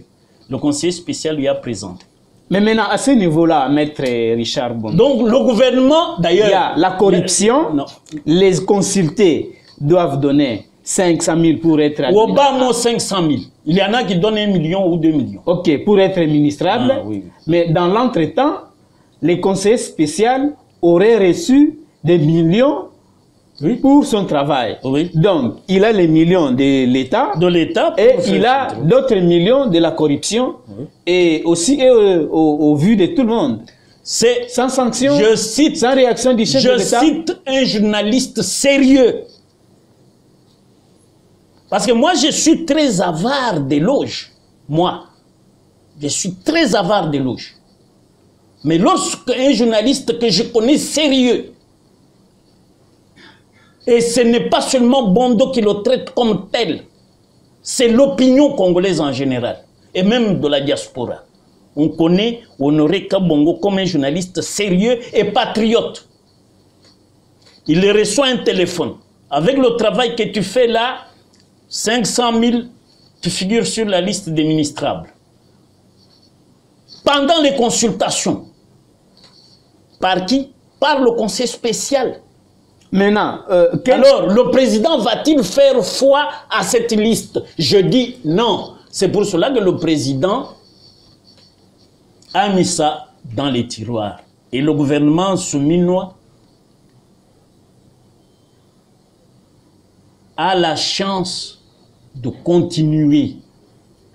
le conseiller spécial lui a présentée? Mais maintenant, à ce niveau-là, Maître Richard Bondo. Donc, le gouvernement, d'ailleurs... Il y a la corruption. Non. Les consultés doivent donner 500 000 pour être... Obama, 500 000. Il y en a qui donnent 1 million ou 2 millions. OK, pour être ministrable. Ah, oui. Mais dans l'entretemps, les conseillers spéciaux auraient reçu des millions pour son travail. Oui. Donc, il a les millions de l'État. Et il a d'autres millions de la corruption. Oui. Et aussi au vu de tout le monde. C'est sans sanction, sans réaction du chef de l'État. Je cite un journaliste sérieux. Parce que moi, je suis très avare d'éloges. Moi, je suis très avare d'éloges. Mais lorsqu'un journaliste que je connais sérieux, et ce n'est pas seulement Bondo qui le traite comme tel, c'est l'opinion congolaise en général, et même de la diaspora. On connaît Honoré Kabongo comme un journaliste sérieux et patriote. Il reçoit un téléphone. Avec le travail que tu fais là, 500 000, tu figures sur la liste des ministrables. Pendant les consultations, par qui? Par le conseil spécial. Maintenant, alors, le président va-t-il faire foi à cette liste? Je dis non. C'est pour cela que le président a mis ça dans les tiroirs. Et le gouvernement souminois a la chance de continuer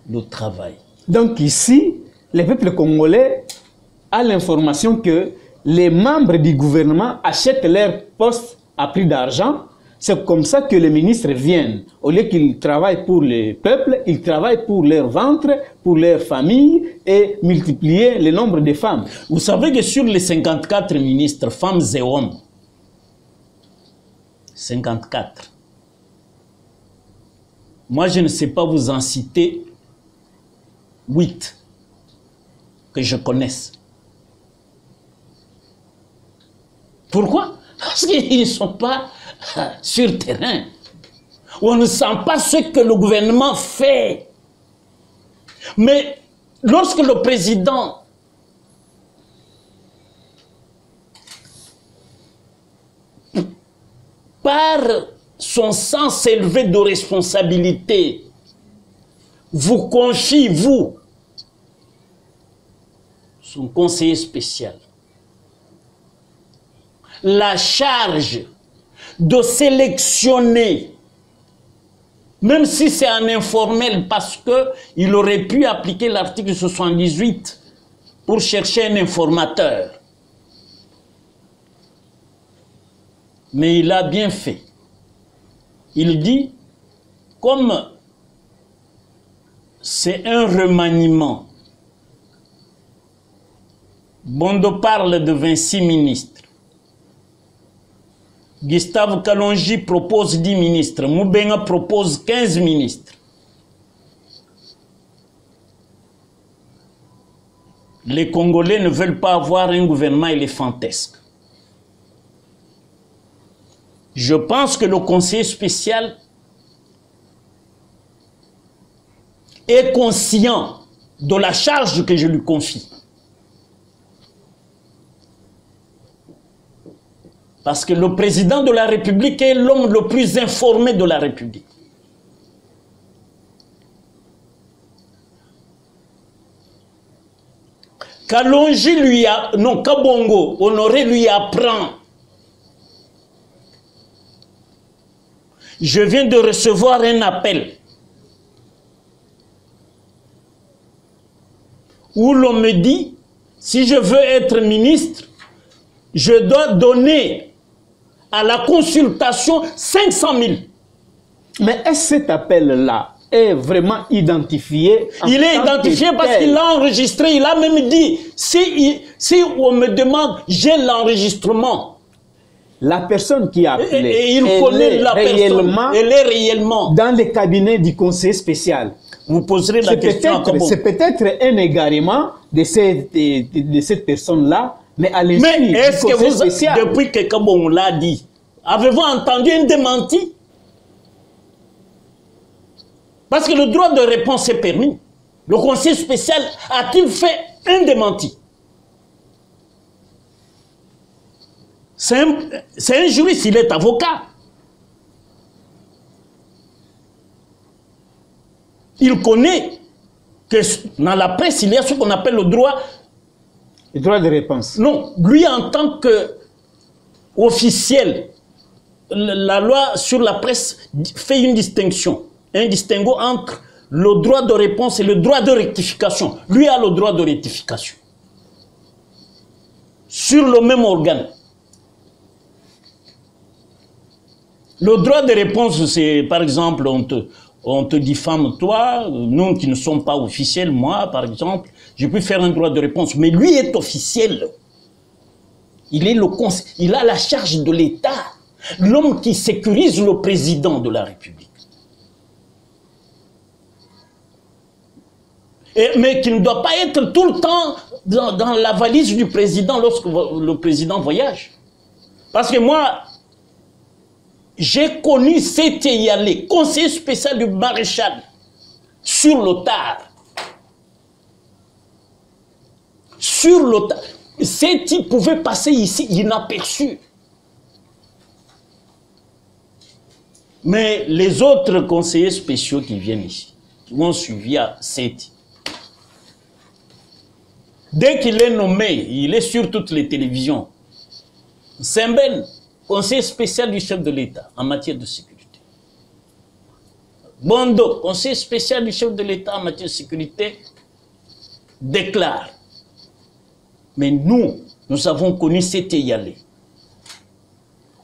le travail. Donc ici, le peuple congolais a l'information que les membres du gouvernement achètent leur poste à prix d'argent. C'est comme ça que les ministres viennent. Au lieu qu'ils travaillent pour le peuple, ils travaillent pour leur ventre, pour leur famille et multiplier le nombre de femmes. Vous savez que sur les 54 ministres, femmes et hommes, 54, moi je ne sais pas vous en citer 8 que je connaisse. Pourquoi? Parce qu'ils ne sont pas sur terrain. On ne sent pas ce que le gouvernement fait. Mais lorsque le président par son sens élevé de responsabilité vous confie, vous, son conseiller spécial, la charge de sélectionner, même si c'est un informel, parce qu'il aurait pu appliquer l'article 78 pour chercher un informateur. Mais il a bien fait. Il dit, comme c'est un remaniement, Bondo parle de 26 ministres, Gustave Kalonji propose 10 ministres, Moubenga propose 15 ministres. Les Congolais ne veulent pas avoir un gouvernement éléphantesque. Je pense que le conseiller spécial est conscient de la charge que je lui confie. Parce que le président de la République est l'homme le plus informé de la République. Kalonji lui a... Non, Kabongo, Honoré lui apprend. Je viens de recevoir un appel où l'on me dit, si je veux être ministre, je dois donner à la consultation 500 000. Mais est-ce que cet appel-là est vraiment identifié? Il est identifié parce qu'il l'a enregistré. Il a même dit, si on me demande, j'ai l'enregistrement. La personne qui a appelé, et il connaît la personne, elle est réellement dans le cabinet du conseil spécial. Vous poserez la question. C'est peut-être un égarement de cette personne-là, mais à l'instant du conseil spécial. Depuis que Kabon l'a dit, avez-vous entendu un démenti? Parce que le droit de réponse est permis. Le conseil spécial a-t-il fait un démenti? C'est un juriste, il est avocat. Il connaît que dans la presse, il y a ce qu'on appelle le droit... Le droit de réponse. Non, lui en tant qu'officiel, la loi sur la presse fait une distinction. Un distinguo entre le droit de réponse et le droit de rectification. Lui a le droit de rectification. Sur le même organe. Le droit de réponse, c'est par exemple, on te diffame toi, nous qui ne sommes pas officiels, moi par exemple, je peux faire un droit de réponse, mais lui est officiel. Il a la charge de l'État, l'homme qui sécurise le président de la République. Mais qui ne doit pas être tout le temps dans la valise du président lorsque le président voyage. Parce que moi, j'ai connu Séti Yalé, conseiller spécial du maréchal, sur l'OTAR. Sur l'OTAR. Séti pouvait passer ici inaperçu. Mais les autres conseillers spéciaux qui viennent ici, qui ont suivi à Séti, dès qu'il est nommé, il est sur toutes les télévisions. Sembène, conseiller spécial du chef de l'État en matière de sécurité. Bondo, conseiller spécial du chef de l'État en matière de sécurité, déclare. Mais nous avons connu Séti Yalé.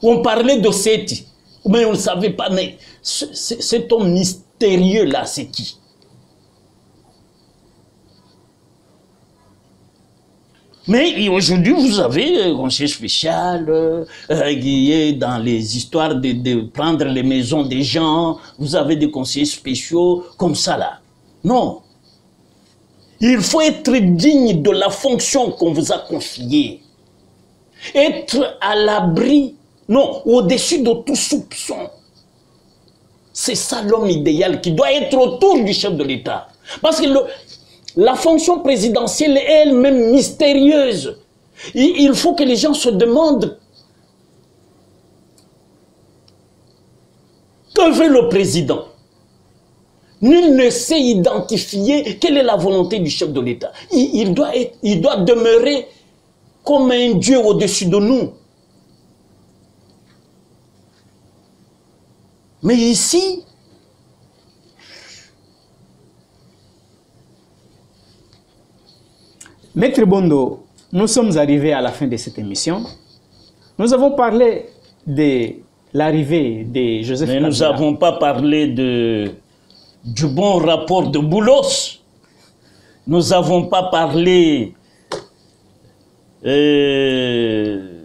On parlait de Séti, mais on ne savait pas, mais cet homme mystérieux-là, c'est qui? Mais aujourd'hui, vous avez un conseiller spécial qui est dans les histoires de prendre les maisons des gens. Vous avez des conseillers spéciaux comme ça là. Non. Il faut être digne de la fonction qu'on vous a confiée. Être à l'abri, non, au-dessus de tout soupçon. C'est ça l'homme idéal qui doit être autour du chef de l'État. Parce que la fonction présidentielle est elle-même mystérieuse. Il faut que les gens se demandent que veut le président. Nul ne sait identifier quelle est la volonté du chef de l'État. Il doit demeurer comme un Dieu au-dessus de nous. Mais ici, Maître Bondo, nous sommes arrivés à la fin de cette émission. Nous avons parlé de l'arrivée de Joseph Kabila. Mais nous n'avons pas parlé du bon rapport de Boulos. Nous n'avons pas parlé de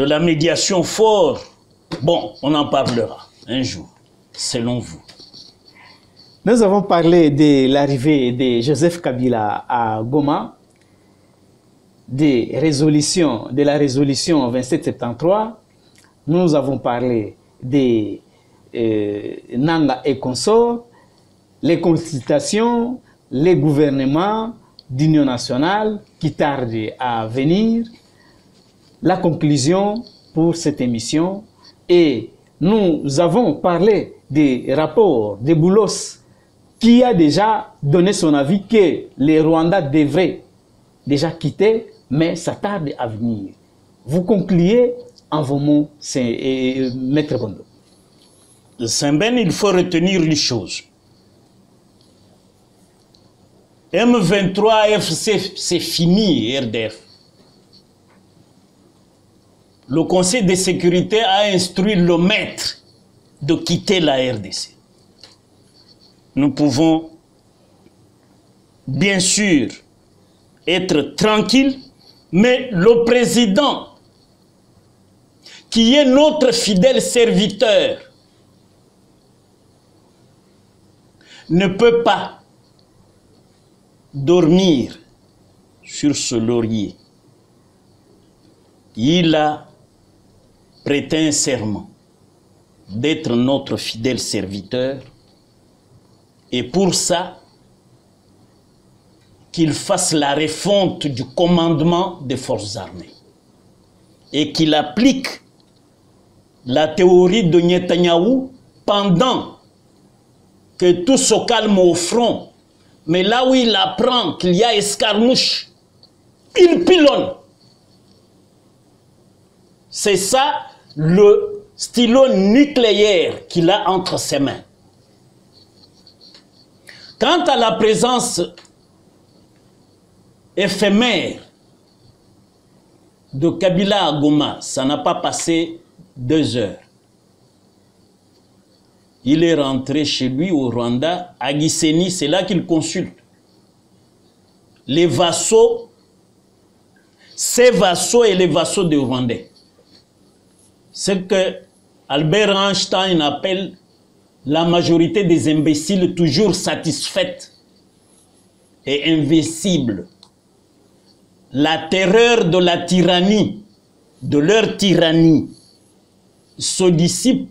la médiation forte. Bon, on en parlera un jour, selon vous. Nous avons parlé de l'arrivée de Joseph Kabila à Goma, de la résolution 2773. Nous avons parlé de Nanga et consorts, les consultations, les gouvernements d'union nationale qui tardent à venir, la conclusion pour cette émission. Et nous avons parlé des rapports de Boulos qui a déjà donné son avis que les Rwandais devraient déjà quitter, mais ça tarde à venir. Vous concluez en vos mots, Maître Bondo. Sembène, il faut retenir une chose. M23 FC, c'est fini, RDF. Le Conseil de sécurité a instruit le maître de quitter la RDC. Nous pouvons, bien sûr, être tranquilles, mais le président, qui est notre fidèle serviteur, ne peut pas dormir sur ce laurier. Il a prêté un serment d'être notre fidèle serviteur, et pour ça, qu'il fasse la refonte du commandement des forces armées et qu'il applique la théorie de Netanyahou pendant que tout se calme au front. Mais là où il apprend qu'il y a escarmouche, il pilonne. C'est ça le stylo nucléaire qu'il a entre ses mains. Quant à la présence éphémère de Kabila à Goma, ça n'a pas passé 2 heures. Il est rentré chez lui au Rwanda, à Gisenyi, c'est là qu'il consulte les vassaux, ses vassaux et les vassaux des Rwandais. Ce que Albert Einstein appelle la majorité des imbéciles toujours satisfaite et invincible. La terreur de la tyrannie, de leur tyrannie, se dissipe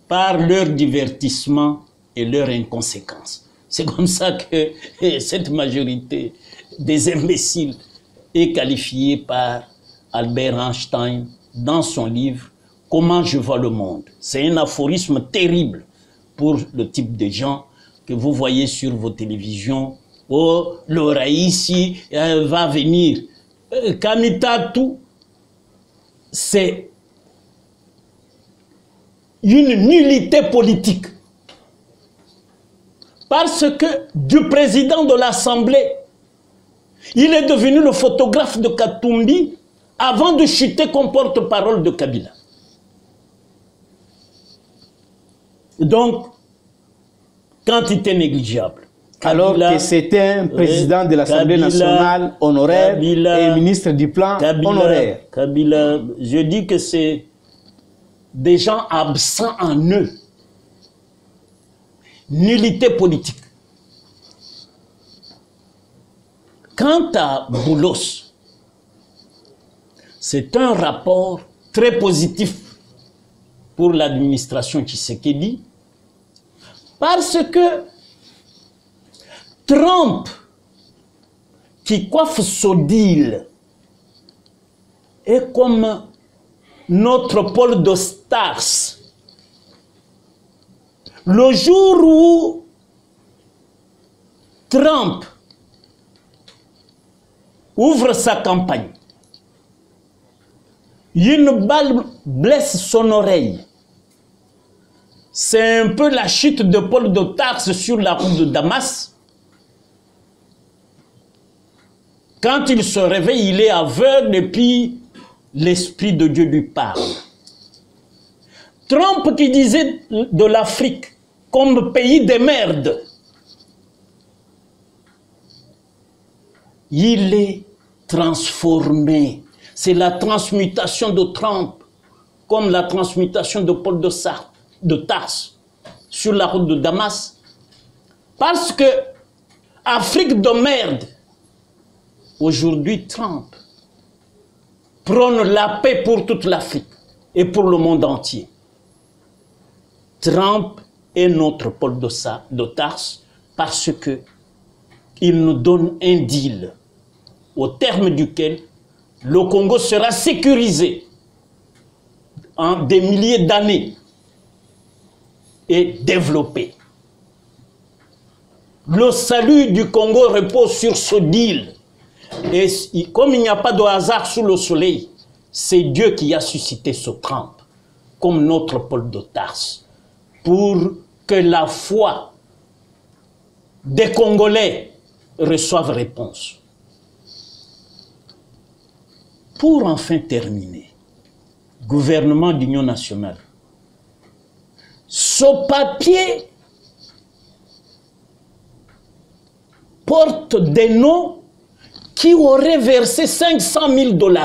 par leur divertissement et leur inconséquence. C'est comme ça que cette majorité des imbéciles est qualifiée par Albert Einstein dans son livre « Comment je vois le monde ». C'est un aphorisme terrible pour le type de gens que vous voyez sur vos télévisions. « Oh, le Raïsi va venir ». Kamitatu, c'est une nullité politique. Parce que du président de l'Assemblée, il est devenu le photographe de Katumbi avant de chuter comme porte-parole de Kabila. Donc, quantité négligeable. Alors Kabila, que c'était un président de l'Assemblée nationale honoraire et ministre du plan honoraire. Kabila, je dis que c'est des gens absents en eux. Nullité politique. Quant à Boulos, c'est un rapport très positif pour l'administration Tshisekedi parce que Trump, qui coiffe Sodil, est comme notre Paul de Stars. Le jour où Trump ouvre sa campagne, une balle blesse son oreille. C'est un peu la chute de Paul de Tarse sur la route de Damas. Quand il se réveille, il est aveugle et puis l'Esprit de Dieu lui parle. Trump qui disait de l'Afrique comme pays de merde, il est transformé. C'est la transmutation de Trump, comme la transmutation de Paul de Tarse sur la route de Damas. Parce que Afrique de merde, aujourd'hui Trump prône la paix pour toute l'Afrique et pour le monde entier. Trump est notre Paul de Tarse parce qu'il nous donne un deal au terme duquel le Congo sera sécurisé en des milliers d'années et développé. Le salut du Congo repose sur ce deal. Et comme il n'y a pas de hasard sous le soleil, c'est Dieu qui a suscité ce Trump comme notre Paul de Tarse pour que la foi des Congolais reçoive réponse. Pour enfin terminer, gouvernement d'union nationale, ce papier porte des noms qui auraient versé 500 000 $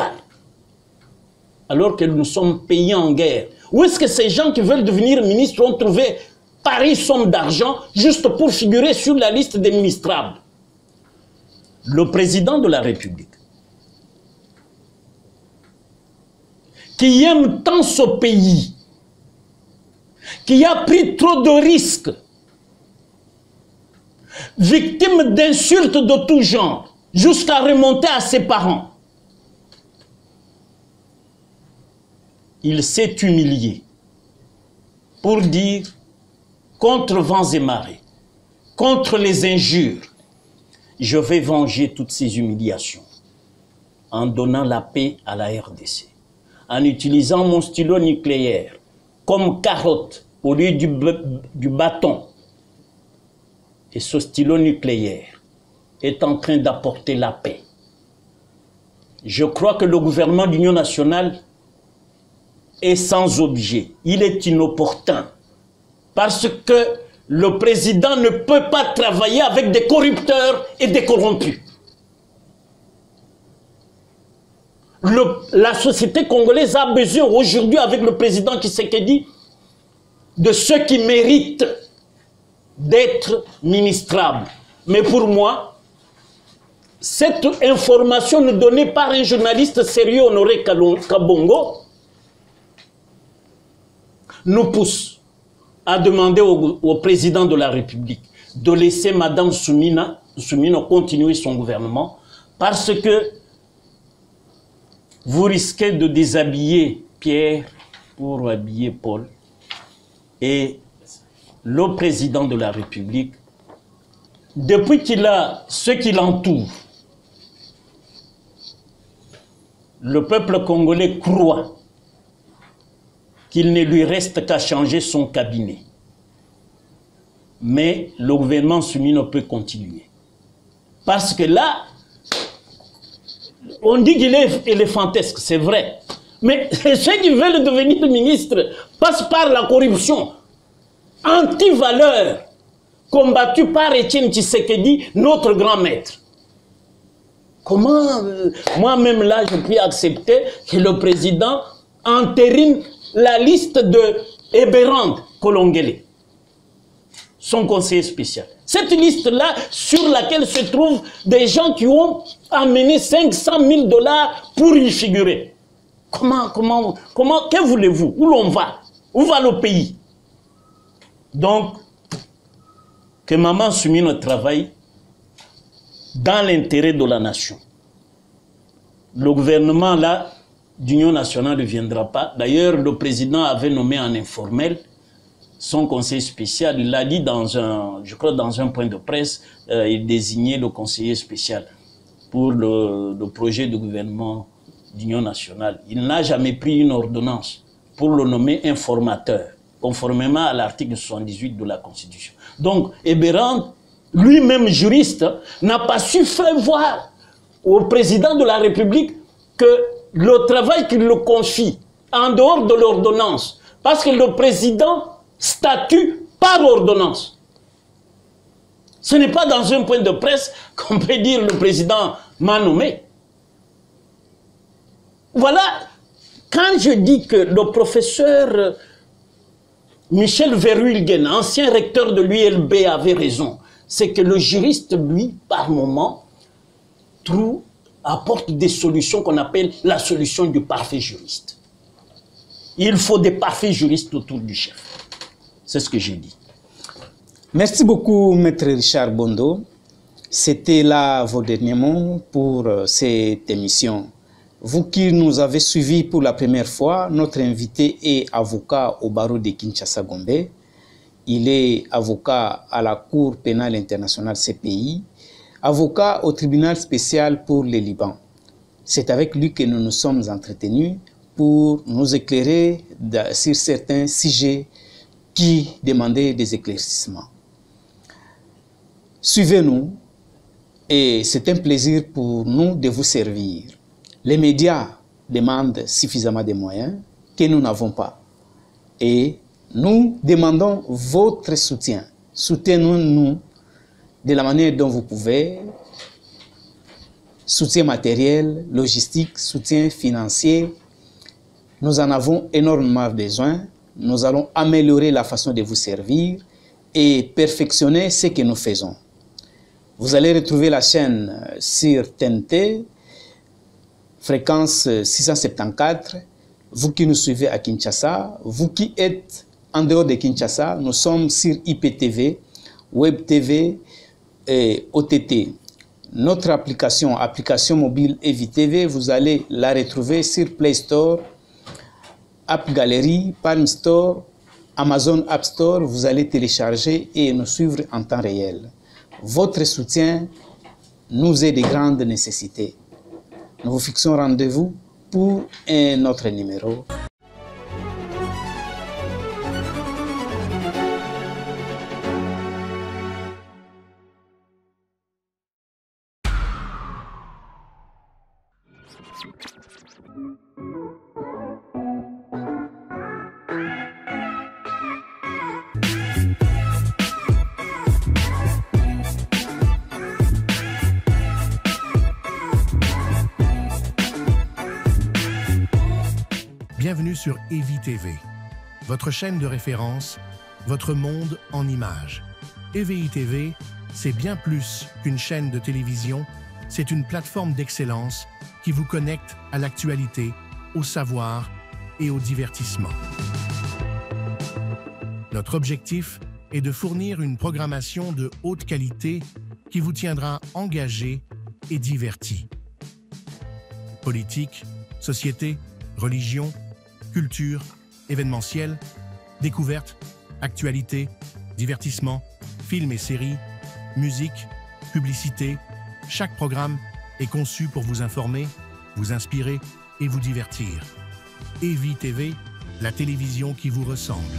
alors que nous sommes payés en guerre. Où est-ce que ces gens qui veulent devenir ministres ont trouvé pareille somme d'argent juste pour figurer sur la liste des ministrables? Le président de la République, qui aime tant ce pays, qui a pris trop de risques, victime d'insultes de tout genre, jusqu'à remonter à ses parents. Il s'est humilié pour dire contre vents et marées, contre les injures, je vais venger toutes ces humiliations en donnant la paix à la RDC, en utilisant mon stylo nucléaire comme carotte au lieu du bâton. Et ce stylo nucléaire est en train d'apporter la paix. Je crois que le gouvernement d'union nationale est sans objet, il est inopportun. Parce que le président ne peut pas travailler avec des corrupteurs et des corrompus. La société congolaise a besoin aujourd'hui, avec le président Tshisekedi, de ceux qui méritent d'être ministrables. Mais pour moi, cette information nous donnée par un journaliste sérieux, Honoré Kabongo, nous pousse à demander au président de la République de laisser Mme Soumina continuer son gouvernement, parce que vous risquez de déshabiller Pierre pour habiller Paul. Et le président de la République, depuis qu'il a ce qui l'entoure, le peuple congolais croit qu'il ne lui reste qu'à changer son cabinet. Mais le gouvernement Soumina peut continuer. Parce que là, on dit qu'il est éléphantesque, c'est vrai. Mais ceux qui veulent devenir ministre passent par la corruption. Anti-valeur, combattue par Étienne Tshisekedi, notre grand maître. Comment, moi-même là, je puis accepter que le président entérine la liste de Eberand Kolongele, son conseiller spécial. Cette liste-là, sur laquelle se trouvent des gens qui ont amené 500 000 $ pour y figurer. Que voulez-vous? Où l'on va? Où va le pays? Donc, que Maman Soumina travaille dans l'intérêt de la nation. Le gouvernement là d'Union nationale ne viendra pas. D'ailleurs, le président avait nommé en informel son conseiller spécial. Il l'a dit je crois dans un point de presse, il désignait le conseiller spécial pour le projet de gouvernement d'Union nationale. Il n'a jamais pris une ordonnance pour le nommer informateur, conformément à l'article 78 de la Constitution. Donc, Eberand, lui-même juriste, n'a pas su faire voir au président de la République que le travail qu'il le confie, en dehors de l'ordonnance, parce que le président statue par ordonnance. Ce n'est pas dans un point de presse qu'on peut dire le président m'a nommé. Voilà, quand je dis que le professeur Michel Verhulgen, ancien recteur de l'ULB, avait raison, c'est que le juriste, lui, par moment, apporte des solutions qu'on appelle la solution du parfait juriste. Il faut des parfaits juristes autour du chef. C'est ce que j'ai dit. Merci beaucoup, Maître Richard Bondo. C'était là vos derniers mots pour cette émission. Vous qui nous avez suivis pour la première fois, notre invité est avocat au barreau de Kinshasa-Gombe. Il est avocat à la Cour pénale internationale CPI, avocat au tribunal spécial pour le Liban. C'est avec lui que nous nous sommes entretenus pour nous éclairer sur certains sujets qui demandaient des éclaircissements. Suivez-nous et c'est un plaisir pour nous de vous servir. Les médias demandent suffisamment de moyens que nous n'avons pas. Et nous demandons votre soutien. Soutenez-nous de la manière dont vous pouvez. Soutien matériel, logistique, soutien financier. Nous en avons énormément besoin. Nous allons améliorer la façon de vous servir et perfectionner ce que nous faisons. Vous allez retrouver la chaîne sur TNT, fréquence 674. Vous qui nous suivez à Kinshasa, vous qui êtes en dehors de Kinshasa, nous sommes sur IPTV, Web TV et OTT. Notre application mobile EVTV, vous allez la retrouver sur Play Store, App Gallery, Palm Store, Amazon App Store. Vous allez télécharger et nous suivre en temps réel. Votre soutien nous est de grande nécessité. Nous vous fixons rendez-vous pour un autre numéro. Bienvenue sur EVI TV, votre chaîne de référence, votre monde en images. EVI TV, c'est bien plus qu'une chaîne de télévision, c'est une plateforme d'excellence qui vous connecte à l'actualité, au savoir et au divertissement. Notre objectif est de fournir une programmation de haute qualité qui vous tiendra engagé et diverti. Politique, société, religion, culture, événementiel, découverte, actualité, divertissement, films et séries, musique, publicité, chaque programme est conçu pour vous informer, vous inspirer et vous divertir. EVI TV, la télévision qui vous ressemble.